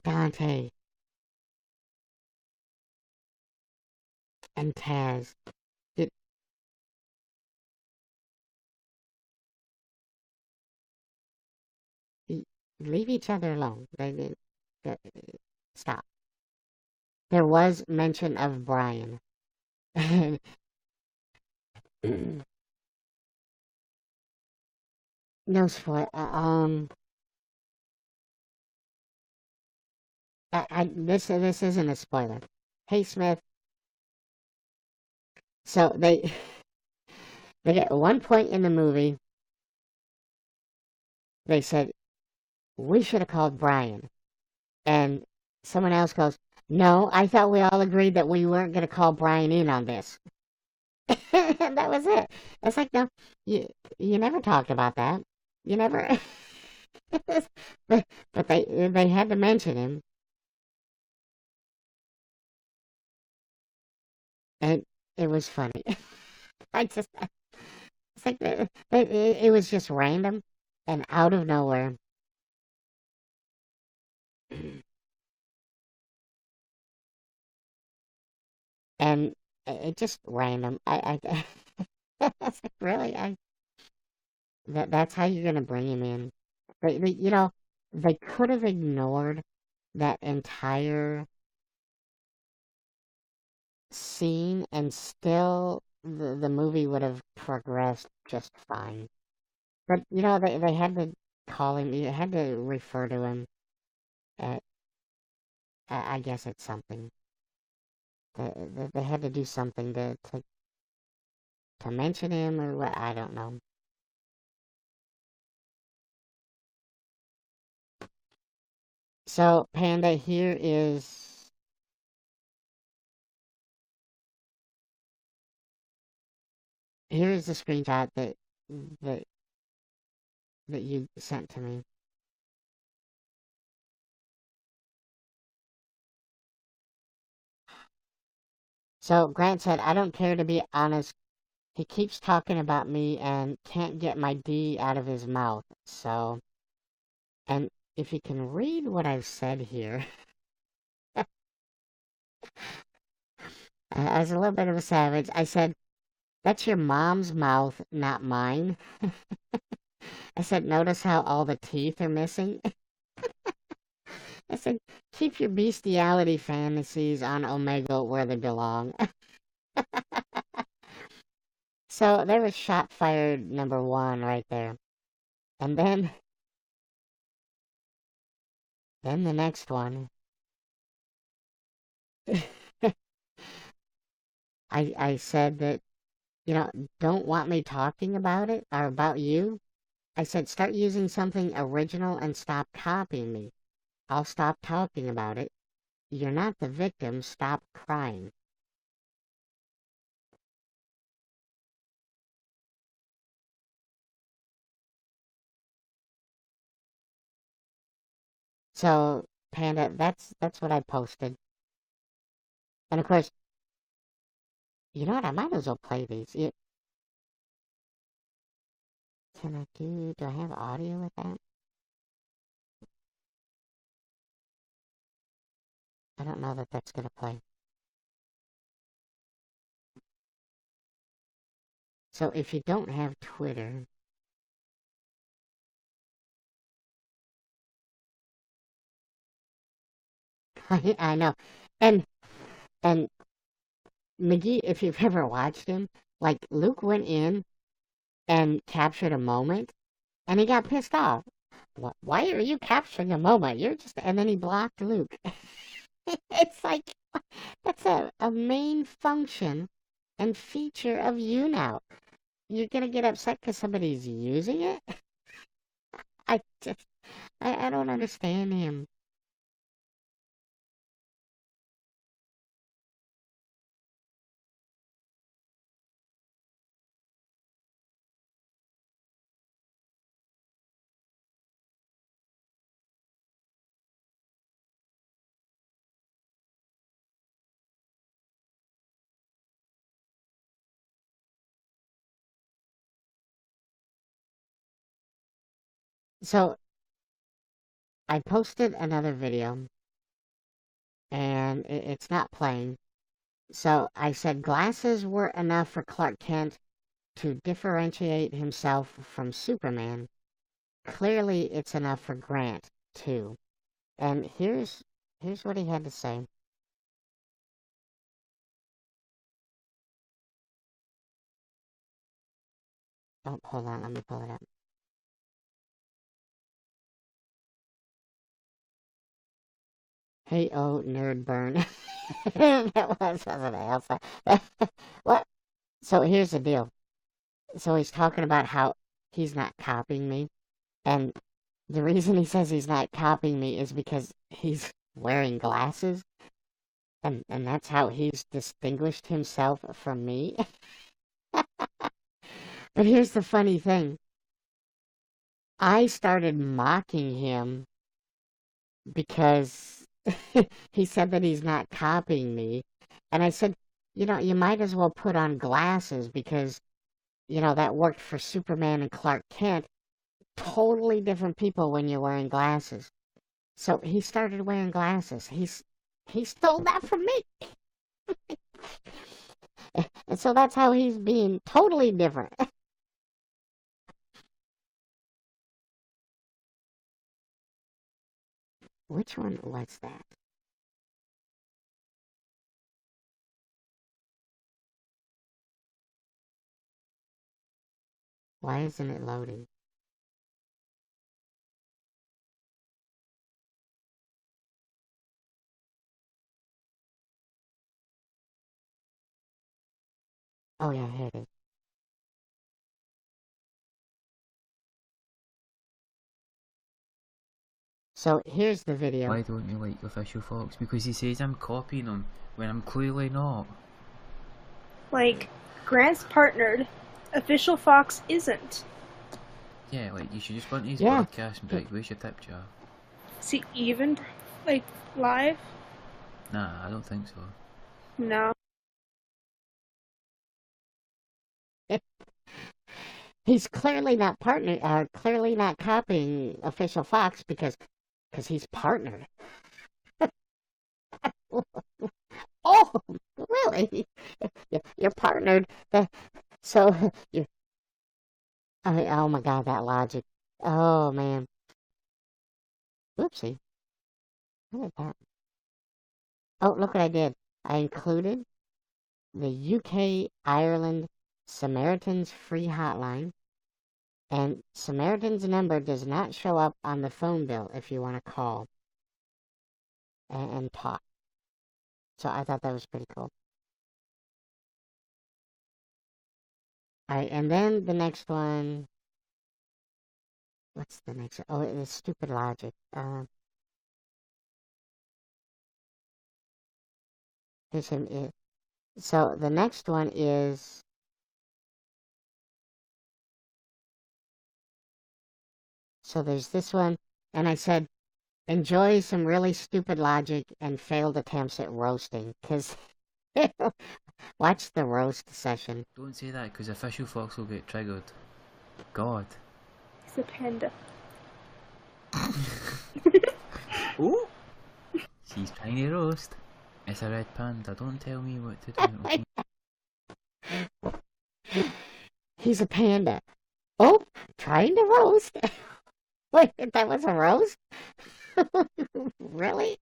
Dante and Taz. Did, y- Leave each other alone. Uh, Stop. There was mention of Brian. No spoil. This isn't a spoiler. Hey Smith. So they get one point in the movie. They said we should have called Brian, and someone else goes, "No, I thought we all agreed that we weren't going to call Brian in on this." And that was it. It's like, no, you you never talked about that. You never. But they had to mention him, and it was funny. I just it's like it was just random and out of nowhere, and it just random. It's like, really, that's how you're gonna bring him in. They could have ignored that entire scene and still the movie would have progressed just fine. But they had to call him, you had to refer to him at, I guess it's something. They had to do something to mention him or what, I don't know. So, Panda, here is the screenshot that that you sent to me. So Grant said, I don't care, to be honest. He keeps talking about me and can't get my D out of his mouth. So, and if you can read what I've said here, I was a little bit of a savage. I said, that's your mom's mouth, not mine. I said, notice how all the teeth are missing? I said, keep your bestiality fantasies on Omega where they belong. So there was shot fired number one right there. And then the next one. I said that, don't want me talking about it or about you. I said, start using something original and stop copying me. I'll stop talking about it. You're not the victim. Stop crying. So, Panda, that's what I posted. And of course, you know what? I might as well play these. Can I do I have audio with that? I don't know that that's going to play. So if you don't have Twitter, I know. And and McGee, if you've ever watched him, like Luke went in and captured a moment, and he got pissed off. Why are you capturing a moment? You're just, and then he blocked Luke. It's like that's a main function and feature of YouNow. You're gonna get upset because somebody's using it? I just, I don't understand him. So I posted another video, and it's not playing. So I said glasses were enough for Clark Kent to differentiate himself from Superman. Clearly, it's enough for Grant too. And here's what he had to say. Oh, hold on, let me pull it up. Hey, oh, nerd burn. That was something else. What? So here's the deal. So he's talking about how he's not copying me. And the reason he says he's not copying me is because he's wearing glasses. And that's how he's distinguished himself from me. But here's the funny thing. I started mocking him because he said that he's not copying me. And I said, you might as well put on glasses because, that worked for Superman and Clark Kent. Totally different people when you're wearing glasses. So he started wearing glasses. He stole that from me. And so that's how he's being totally different. Which one was that? Why isn't it loading? Oh yeah, here it is. So here's the video. Why don't you like Official.Fox? Because he says I'm copying him when I'm clearly not. Like, Grant's partnered. Official.Fox isn't. Yeah, like, you should just go into his Yeah. podcast and be like, where's your tip jar? Is he even, like, live? Nah, I don't think so. No. He's clearly not clearly not copying Official.Fox because he's partnered. Oh, really? You're partnered. So you. I mean, oh my God, that logic. Oh man. Oopsie. What is that? Oh, look what I did. I included the UK Ireland Samaritans free hotline. And Samaritan's number does not show up on the phone bill if you want to call and talk. So I thought that was pretty cool. Alright, and then the next one. What's the next one? Oh, it is stupid logic. Here's him. So the next one is. So there's this one, and I said, enjoy some really stupid logic and failed attempts at roasting, because watch the roast session. Don't say that, because Official.Fox will get triggered. God. He's a panda. Ooh! She's trying to roast. It's a red panda, don't tell me what to do, okay? He's a panda. Oh, trying to roast. Wait, that was a roast? Really?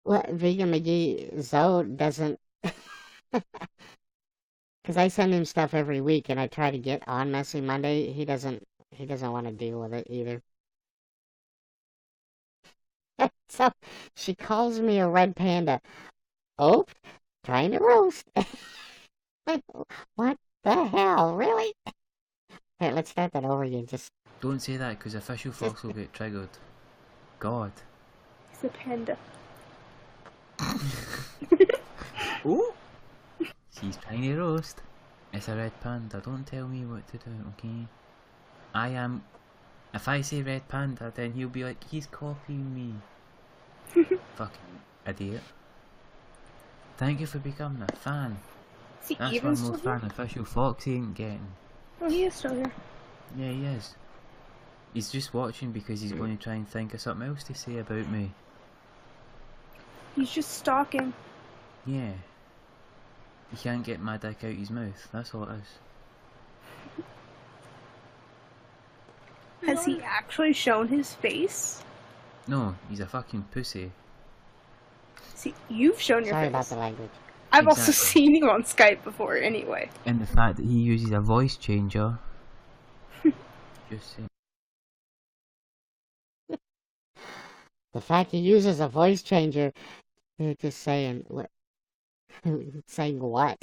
Well, Vegan McGee Zoe doesn't. Because I send him stuff every week, and I try to get on Messy Monday. He doesn't want to deal with it either. So she calls me a red panda. Oh, trying to roast. What the hell? Really? Hey, let's start that over again. Just Don't say that, because Official.Fox will get triggered. God. He's a panda. Ooh! She's trying to roast. It's a red panda, don't tell me what to do, okay? I am... If I say red panda, then he'll be like, he's copying me. Fucking idiot. Thank you for becoming a fan. Is he That's even one still more here? fan Official.Fox ain't getting. Oh, he is still here. Yeah, he is. He's just watching because he's going to try and think of something else to say about me. He's just stalking. Yeah. He can't get my dick out his mouth. That's all it is. Has he actually shown his face? No, he's a fucking pussy. See, you've shown your Sorry face. about the language. I've also Exactly. seen you on Skype before, anyway. And the fact that he uses a voice changer. Just saying. The fact he uses a voice changer, they're just saying what? Saying what?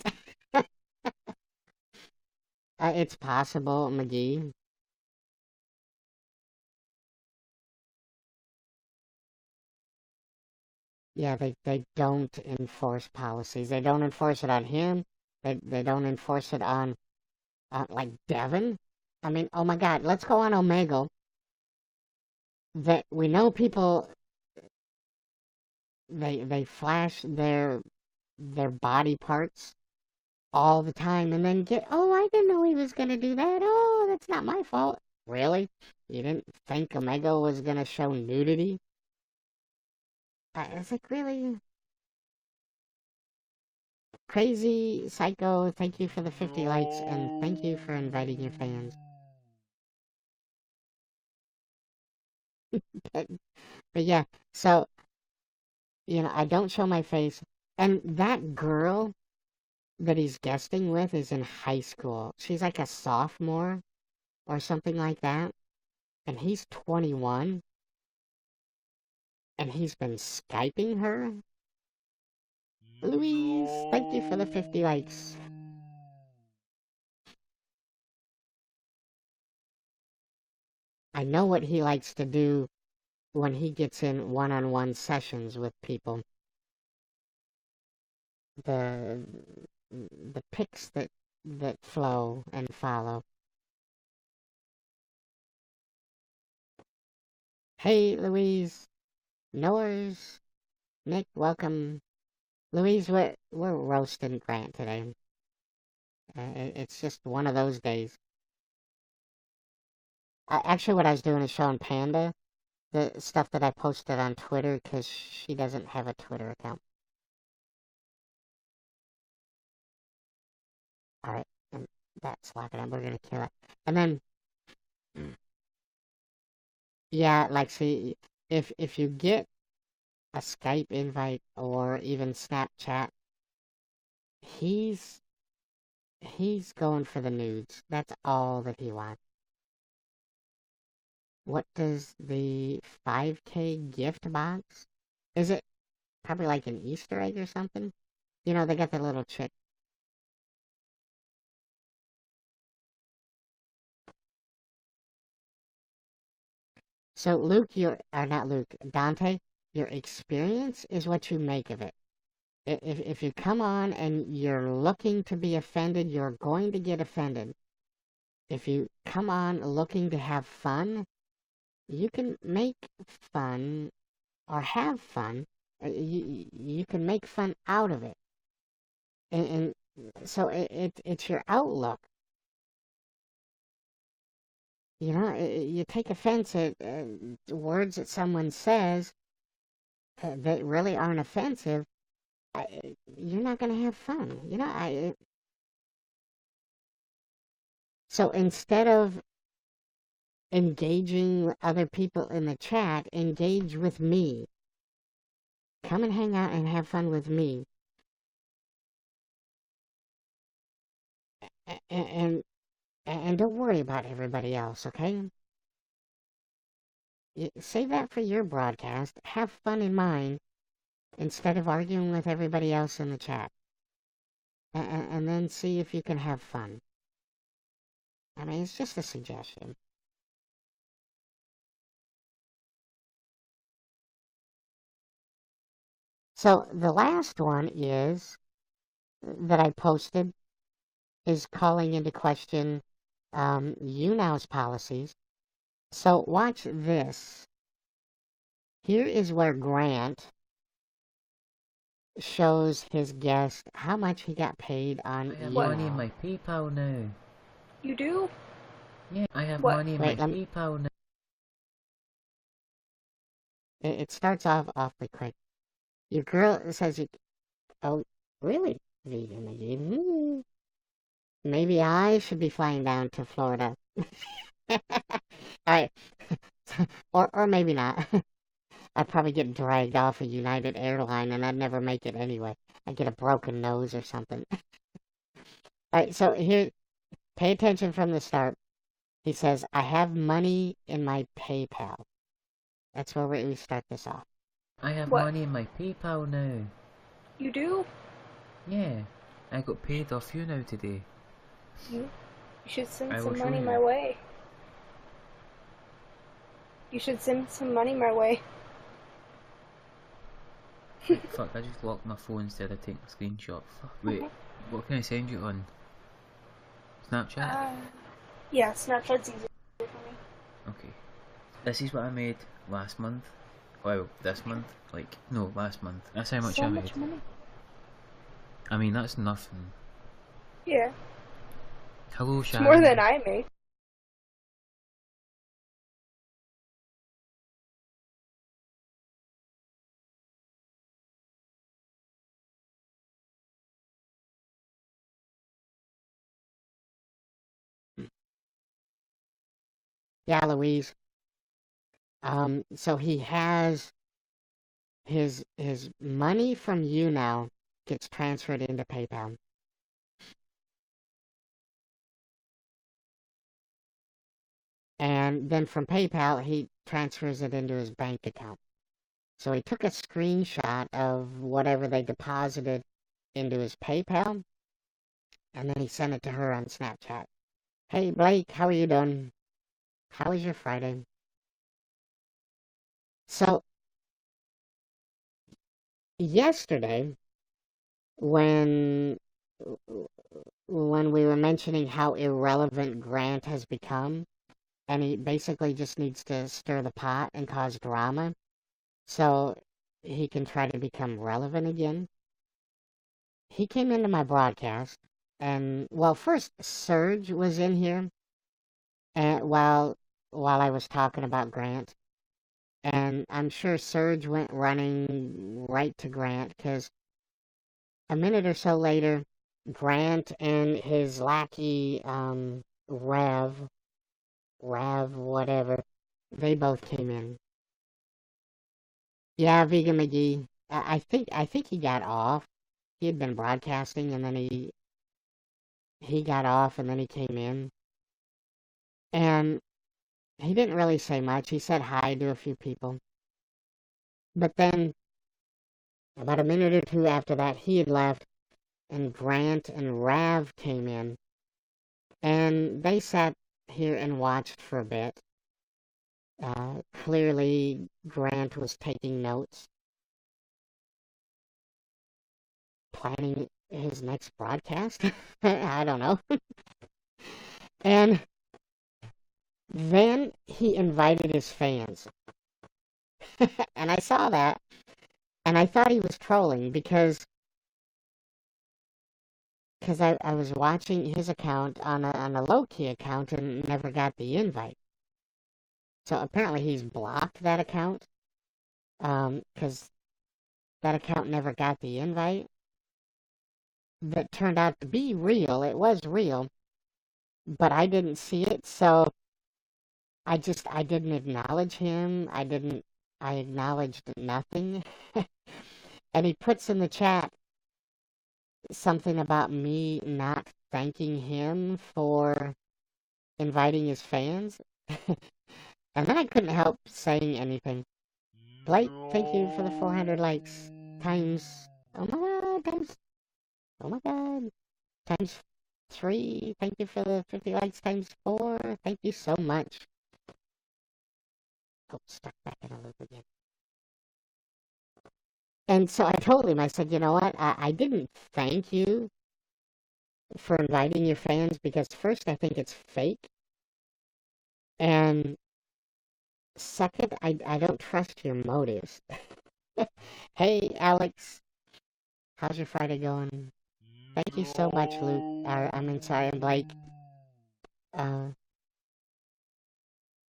It's possible, McGee. Yeah, they don't enforce policies. They don't enforce it on him. They don't enforce it on like Devin. I mean, oh my God, let's go on Omegle. That we know people they flash their body parts all the time and then get, oh, I didn't know he was gonna do that. Oh, that's not my fault. Really? You didn't think Omegle was gonna show nudity? I was like, really? Crazy Psycho, thank you for the 50 likes, and thank you for inviting your fans. But yeah, so, I don't show my face. And that girl that he's guesting with is in high school. She's like a sophomore or something like that. And he's 21. And he's been Skyping her. Louise, thank you for the 50 likes. I know what he likes to do when he gets in one-on-one sessions with people. The pics that flow and follow. Hey, Louise. Noah's. Nick, welcome. Louise, we're roasting Grant today. It's just one of those days. Actually, what I was doing is showing Panda the stuff that I posted on Twitter because she doesn't have a Twitter account. Alright, and that's locking up. We're gonna kill it. And then, yeah, like, see, if you get a Skype invite or even Snapchat, he's going for the nudes. That's all that he wants. What does the 5K gift box? Is it probably like an Easter egg or something? They got the little chick. So Luke, or not Luke, Dante, your experience is what you make of it. If you come on and you're looking to be offended, you're going to get offended. If you come on looking to have fun, you can make fun or have fun. You can make fun out of it. And so it's your outlook. You take offense at words that someone says that really aren't offensive. You're not going to have fun. So instead of engaging with other people in the chat, engage with me. Come and hang out and have fun with me. And don't worry about everybody else, okay? Save that for your broadcast. Have fun in mine instead of arguing with everybody else in the chat. And then see if you can have fun. I mean, it's just a suggestion. So the last one that I posted is calling into question YouNow's policies. So watch this. Here is where Grant shows his guest how much he got paid on I have YouNow. money in my PayPal now. You do? Yeah, I have What? money in Wait, my PayPal now. it starts off awfully quick. Your girl says you. Oh, really? Vegan again. Maybe I should be flying down to Florida. Alright. or maybe not. I'd probably get dragged off a United airline and I'd never make it anyway. I'd get a broken nose or something. Alright, so here, pay attention from the start. He says, I have money in my PayPal. That's where we start this off. I have What? money in my PayPal now. You do? Yeah, I got paid off YouNow today. You should send I will some show money you. my way. You should send some money my way. Fuck, I just locked my phone instead of taking a screenshot. Fuck, wait, what can I send you on? Snapchat? Yeah, Snapchat's easier for me. Okay. This is what I made last month. Well, this month. Like, no, last month. That's how much So I made. much money. I mean, that's nothing. Yeah, Hello, it's Sharon. more than I make. Yeah, Louise. So he has his money from YouNow gets transferred into PayPal. And then from PayPal, he transfers it into his bank account. So he took a screenshot of whatever they deposited into his PayPal, and then he sent it to her on Snapchat. Hey, Blake, how are you doing? How was your Friday? So, yesterday, when we were mentioning how irrelevant Grant has become, and he basically just needs to stir the pot and cause drama, so he can try to become relevant again. He came into my broadcast, and well, first Serge was in here, and while I was talking about Grant, and I'm sure Serge went running right to Grant because a minute or so later, Grant and his lackey Rav, whatever, they both came in. Yeah, Vegan McGee. I think he got off. He had been broadcasting, and then he got off, and then he came in, and he didn't really say much. He said hi to a few people, but then about a minute or two after that, he had left, and Grant and Rav came in, and they sat here and watched for a bit. Clearly, Grant was taking notes, planning his next broadcast. I don't know. And then he invited his fans. And I saw that, and I thought he was trolling because I was watching his account on a low-key account and never got the invite. So apparently he's blocked that account, because that account never got the invite. That turned out to be real. It was real, but I didn't see it, so I didn't acknowledge him. I acknowledged nothing. And he puts in the chat something about me not thanking him for inviting his fans. And then I couldn't help saying anything. Blake, thank you for the 400 likes. Times, oh my god, oh my god, times 3. Thank you for the 50 likes times 4. Thank you so much. Oh, stuck back in a loop again. And so I told him, I said, you know what? I didn't thank you for inviting your fans because first, I think it's fake. And second, I don't trust your motives. Hey, Alex. How's your Friday going? Thank you so much, Luke. I'm Blake.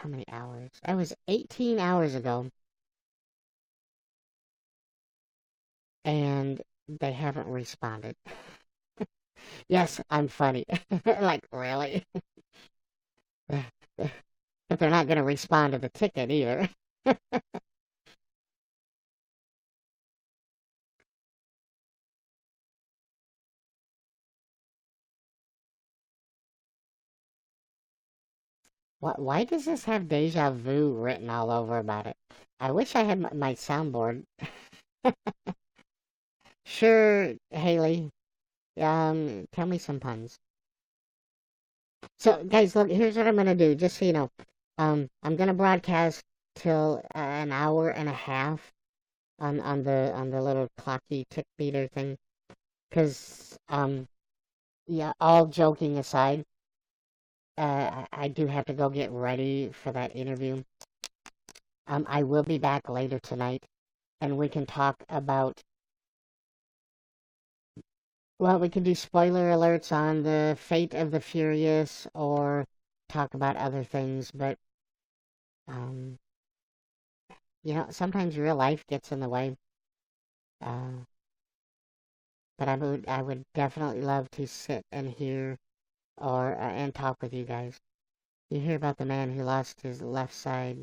how many hours? That was 18 hours ago. And they haven't responded. Yes, I'm funny. Like, really? But they're not going to respond to the ticket either. Why does this have deja vu written all over about it? I wish I had my soundboard. Sure, Haley. Tell me some puns. So, guys, look, here's what I'm gonna do, just so you know. I'm gonna broadcast till an hour and a half on the little clocky tick meter thing, because yeah, all joking aside, I do have to go get ready for that interview. I will be back later tonight, and we can talk about. Well, we can do spoiler alerts on the fate of the Furious, or talk about other things, but um, sometimes real life gets in the way. Uh, but I would definitely love to sit and hear or and talk with you guys. You hear about the man who lost his left side?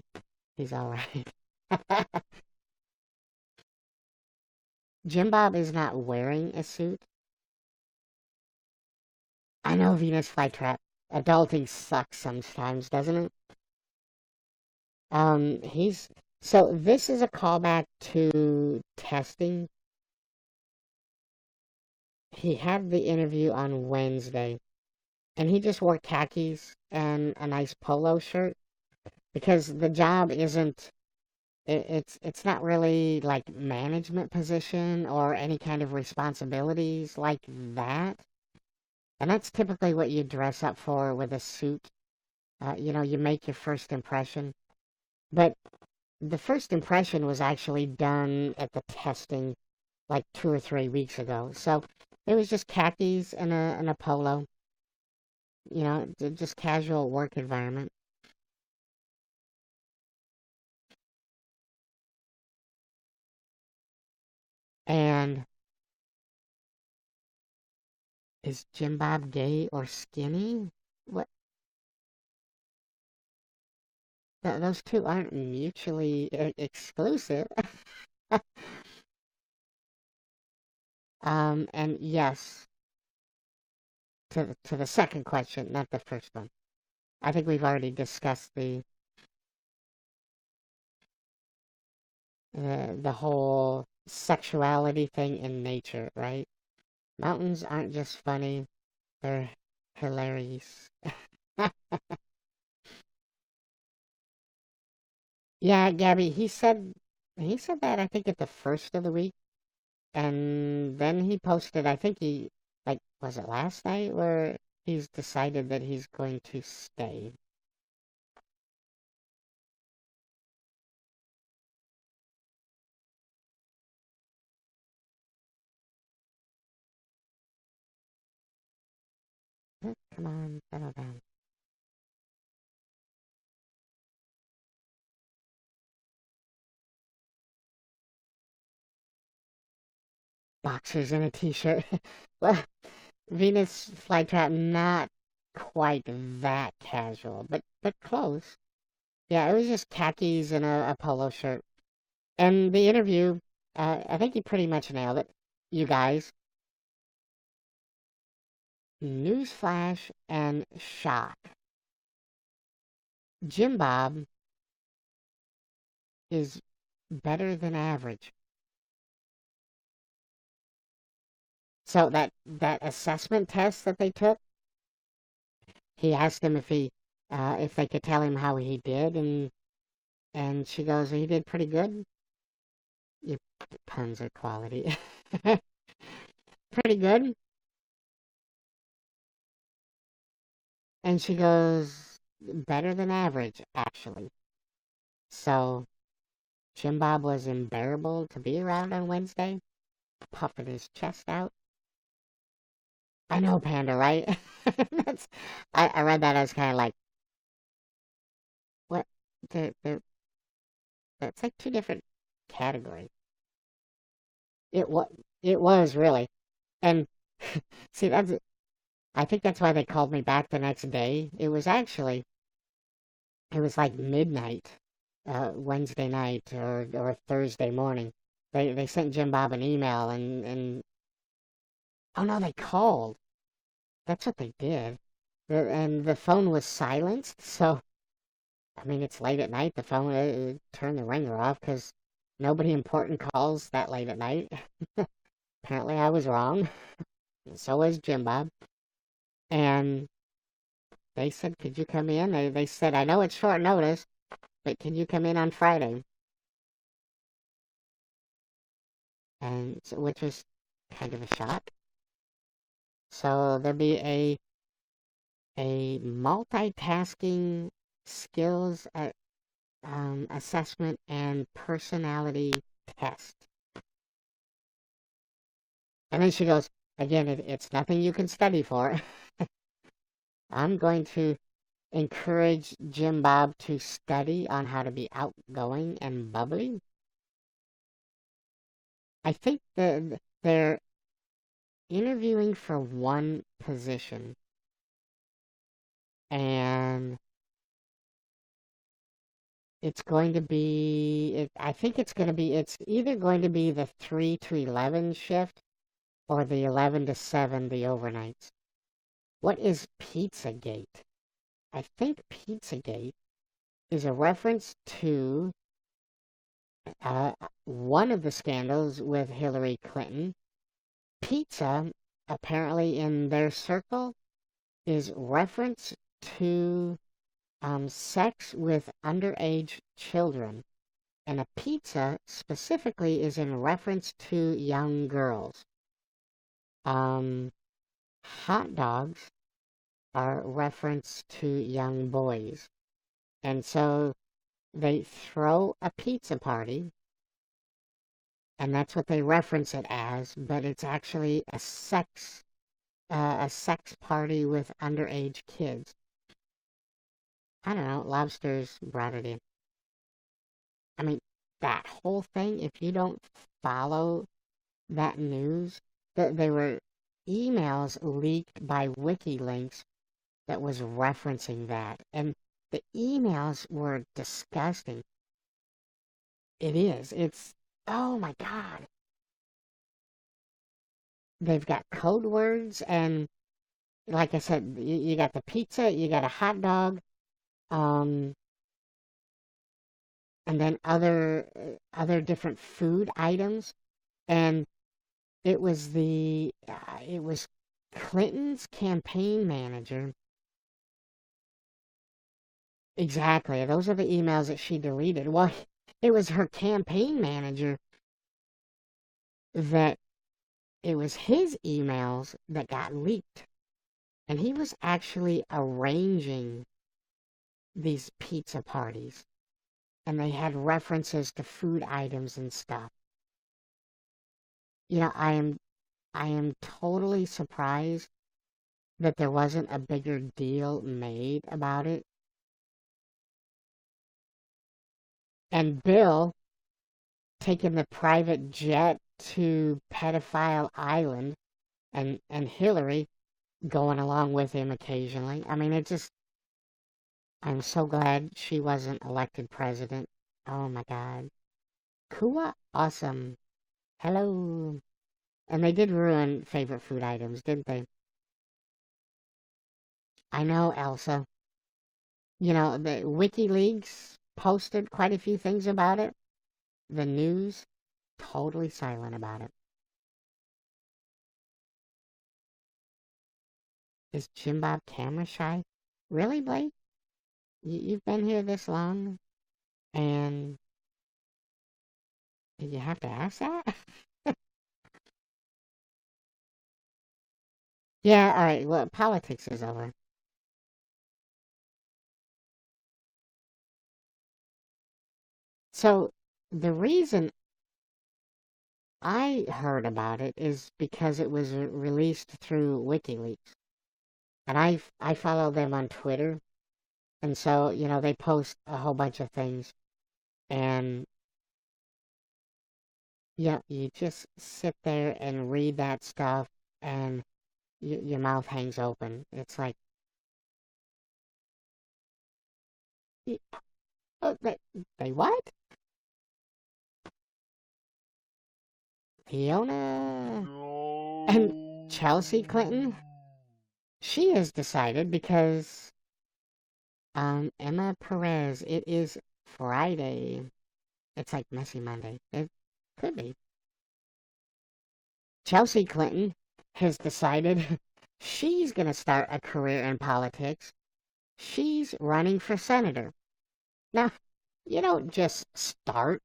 He's all right. Jim Bob is not wearing a suit. I know, Venus Flytrap. Adulting sucks sometimes, doesn't it? He's so this is a callback to testing. He had the interview on Wednesday, and he just wore khakis and a nice polo shirt because the job isn't. It's not really like management position or any kind of responsibilities like that. And that's typically what you dress up for with a suit. You make your first impression. But the first impression was actually done at the testing like 2 or 3 weeks ago. So it was just khakis and a polo, just casual work environment. And is Jim Bob gay or skinny? What? Those two aren't mutually exclusive. And yes, to the second question, not the first one. I think we've already discussed the whole sexuality thing in nature, right? Mountains aren't just funny, they're hilarious. Yeah, Gabby, he said that I think at the first of the week, and then he posted, I think like, was it last night, where he's decided that he's going to stay. Come on, settle down. Boxers and a t-shirt. Well, Venus flytrap, not quite that casual, but close. Yeah, it was just khakis and a polo shirt. And the interview, I think he pretty much nailed it. You guys, newsflash and shock. Jim Bob is better than average. So that assessment test that they took, he asked him if they could tell him how he did, and she goes, he did pretty good. Your puns are quality. Pretty good. And she goes, better than average, actually. So Jim Bob was unbearable to be around on Wednesday, puffing his chest out. I know, Panda, right? I read that as kind of like, what? they're that's like two different categories. It was it was really, and see I think that's why they called me back the next day. It was like midnight, Wednesday night or Thursday morning. They sent Jim Bob an email and oh no, they called. That's what they did. And the phone was silenced, so I mean it's late at night. The phone turned the ringer off because nobody important calls that late at night. Apparently I was wrong. So was Jim Bob. And they said, could you come in? They said, I know it's short notice, but can you come in on Friday? And so, which was kind of a shock. So there'll be a multitasking skills assessment and personality test. And then she goes, again, it's nothing you can study for. I'm going to encourage Jim Bob to study on how to be outgoing and bubbly. I think that they're interviewing for one position, and it's going to be, I think it's either going to be the 3 to 11 shift or the 11 to 7, the overnights. What is Pizzagate? I think Pizzagate is a reference to one of the scandals with Hillary Clinton. Pizza, apparently in their circle, is reference to sex with underage children. And a pizza specifically is in reference to young girls. Hot dogs are reference to young boys. And so they throw a pizza party, and that's what they reference it as, but it's actually a sex party with underage kids. I don't know, Lobsters brought it in. I mean, that whole thing, if you don't follow that news, there were emails leaked by WikiLeaks that was referencing that. And the emails were disgusting. It is. It's, oh my God. They've got code words, and like I said, you got the pizza, you got a hot dog, um, and then other different food items. And it was Clinton's campaign manager. Exactly. Those are the emails that she deleted. Well, it was her campaign manager that it was his emails that got leaked. And he was actually arranging these pizza parties. And they had references to food items and stuff. You know, I am totally surprised that there wasn't a bigger deal made about it. And Bill taking the private jet to Pedophile Island and Hillary going along with him occasionally. I mean, I'm so glad she wasn't elected president. Oh my God. Kua, awesome. Hello. And they did ruin favorite food items, didn't they? I know, Elsa. You know, the WikiLeaks posted quite a few things about it. The news, totally silent about it. Is Jim Bob camera shy? Really, Blake? You've been here this long, and did you have to ask that? Yeah, alright, well, politics is over. So, the reason I heard about it is because it was released through WikiLeaks. And I follow them on Twitter, And so, they post a whole bunch of things. And, yeah, you just sit there and read that stuff, and your mouth hangs open. It's like, oh, they what? Fiona and Chelsea Clinton? She has decided because, Emma Perez, it is Friday. It's like Messy Monday. It could be. Chelsea Clinton has decided she's going to start a career in politics. She's running for senator. Now, you don't just start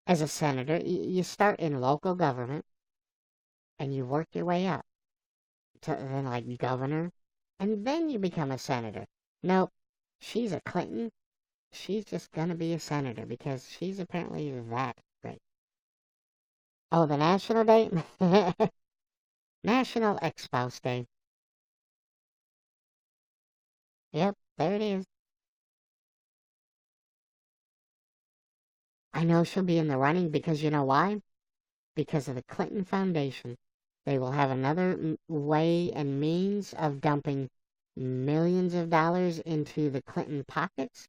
as a senator. You start in local government and you work your way up to then like governor, and then you become a senator. Nope, she's a Clinton. She's just gonna be a senator because she's apparently that great. Oh, the national day? National Ex-Spouse Day. Yep, there it is. I know she'll be in the running because you know why? Because of the Clinton Foundation. They will have another way and means of dumping millions of dollars into the Clinton pockets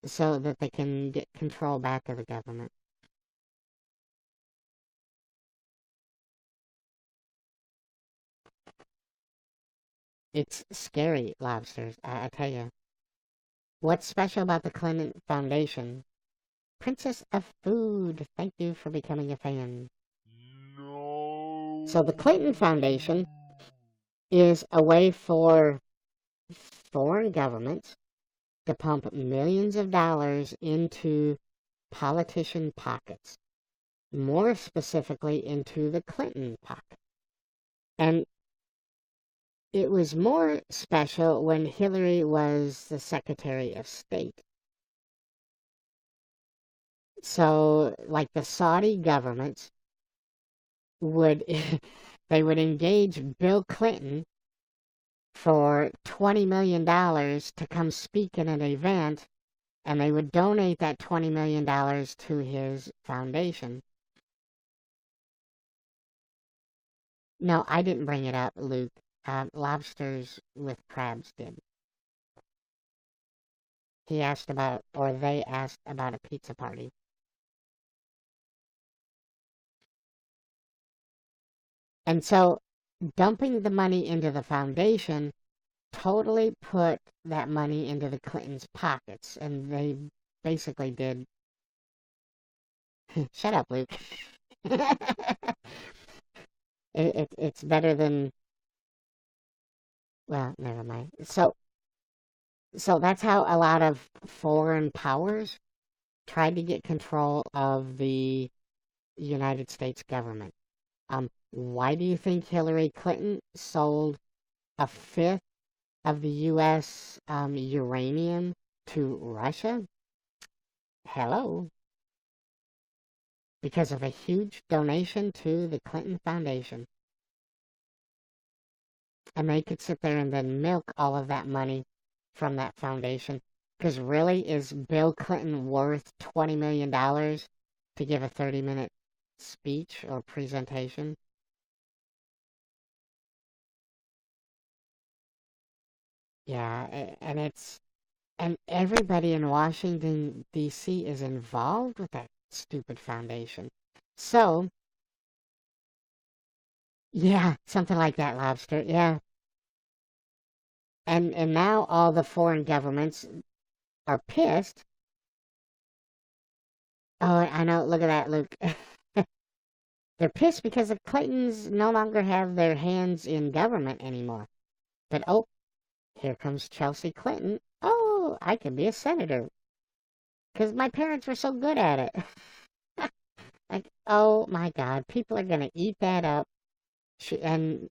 so that they can get control back of the government. It's scary, lobsters, I tell you. What's special about the Clinton Foundation? Princess of Food, thank you for becoming a fan. No. So the Clinton Foundation is a way for foreign governments to pump millions of dollars into politician pockets, more specifically into the Clinton pocket. And it was more special when Hillary was the Secretary of State. So, like the Saudi government would, they would engage Bill Clinton for $20 million to come speak in an event, and they would donate that $20 million to his foundation. No, I didn't bring it up, Luke. Lobsters with crabs did. He asked about, or they asked about a pizza party. And so, dumping the money into the foundation totally put that money into the Clintons' pockets. And they basically did. Shut up, Luke. It's better than. Well, never mind. So that's how a lot of foreign powers tried to get control of the United States government. Why do you think Hillary Clinton sold a fifth of the U.S. Uranium to Russia? Hello. Because of a huge donation to the Clinton Foundation. And they could sit there and then milk all of that money from that foundation. Because really, is Bill Clinton worth $20 million to give a 30-minute speech or presentation? Yeah, and everybody in Washington, D.C. is involved with that stupid foundation. So, yeah, something like that, Lobster, yeah. And now all the foreign governments are pissed. Oh, I know, look at that, Luke. They're pissed because the Clintons no longer have their hands in government anymore. But oh, here comes Chelsea Clinton. Oh, I can be a senator. Because my parents were so good at it. Like, oh my God, people are gonna eat that up. And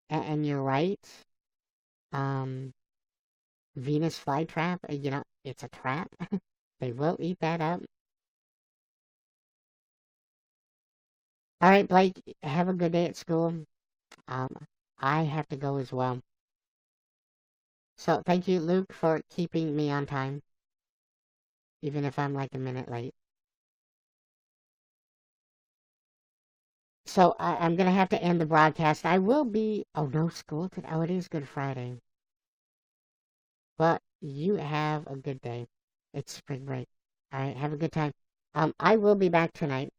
you're right. Um, Venus flytrap, it's a trap. They will eat that up. All right, Blake, have a good day at school. Um, I have to go as well. So thank you, Luke, for keeping me on time, even if I'm like a minute late. So I'm gonna have to end the broadcast. I will be. Oh, no school today. Oh, it is Good Friday. But you have a good day. It's spring break. All right, have a good time. I will be back tonight.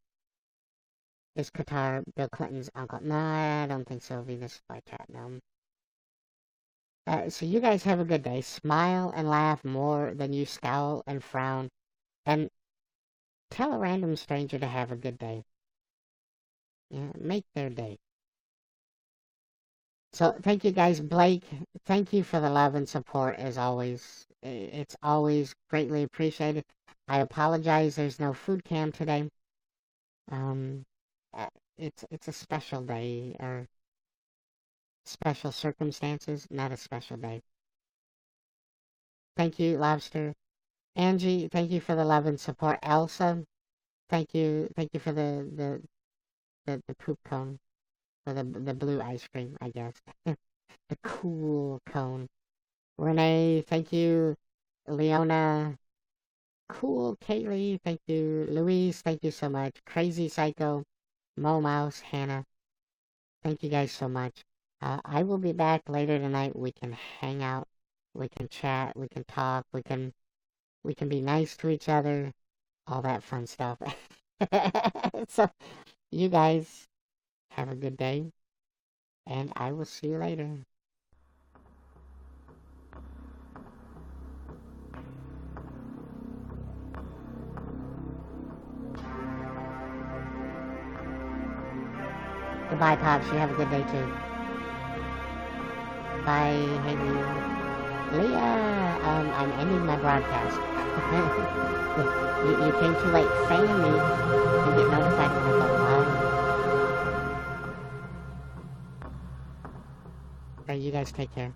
Is Qatar Bill Clinton's uncle? No, I don't think so. Venus flytrap. No. So you guys have a good day. Smile and laugh more than you scowl and frown. And tell a random stranger to have a good day. Yeah, make their day. So thank you guys. Blake, thank you for the love and support as always. It's always greatly appreciated. I apologize there's no food cam today. Um, it's a special day, or special circumstances, not a special day. Thank you, Lobster. Angie, thank you for the love and support. Elsa, thank you for the poop cone, or the blue ice cream, I guess. The cool cone. Renee, thank you. Leona, cool. Kaylee, thank you. Louise, thank you so much. Crazy Psycho, Mo Mouse, Hannah, thank you guys so much. I will be back later tonight. We can hang out, we can chat, we can talk, we can be nice to each other, all that fun stuff. So, you guys have a good day, and I will see you later. Goodbye, Pops. You have a good day, too. Bye, Haley. Leah, I'm ending my broadcast. you came too late. Fan me and get notified when I go live. Alright, you guys take care.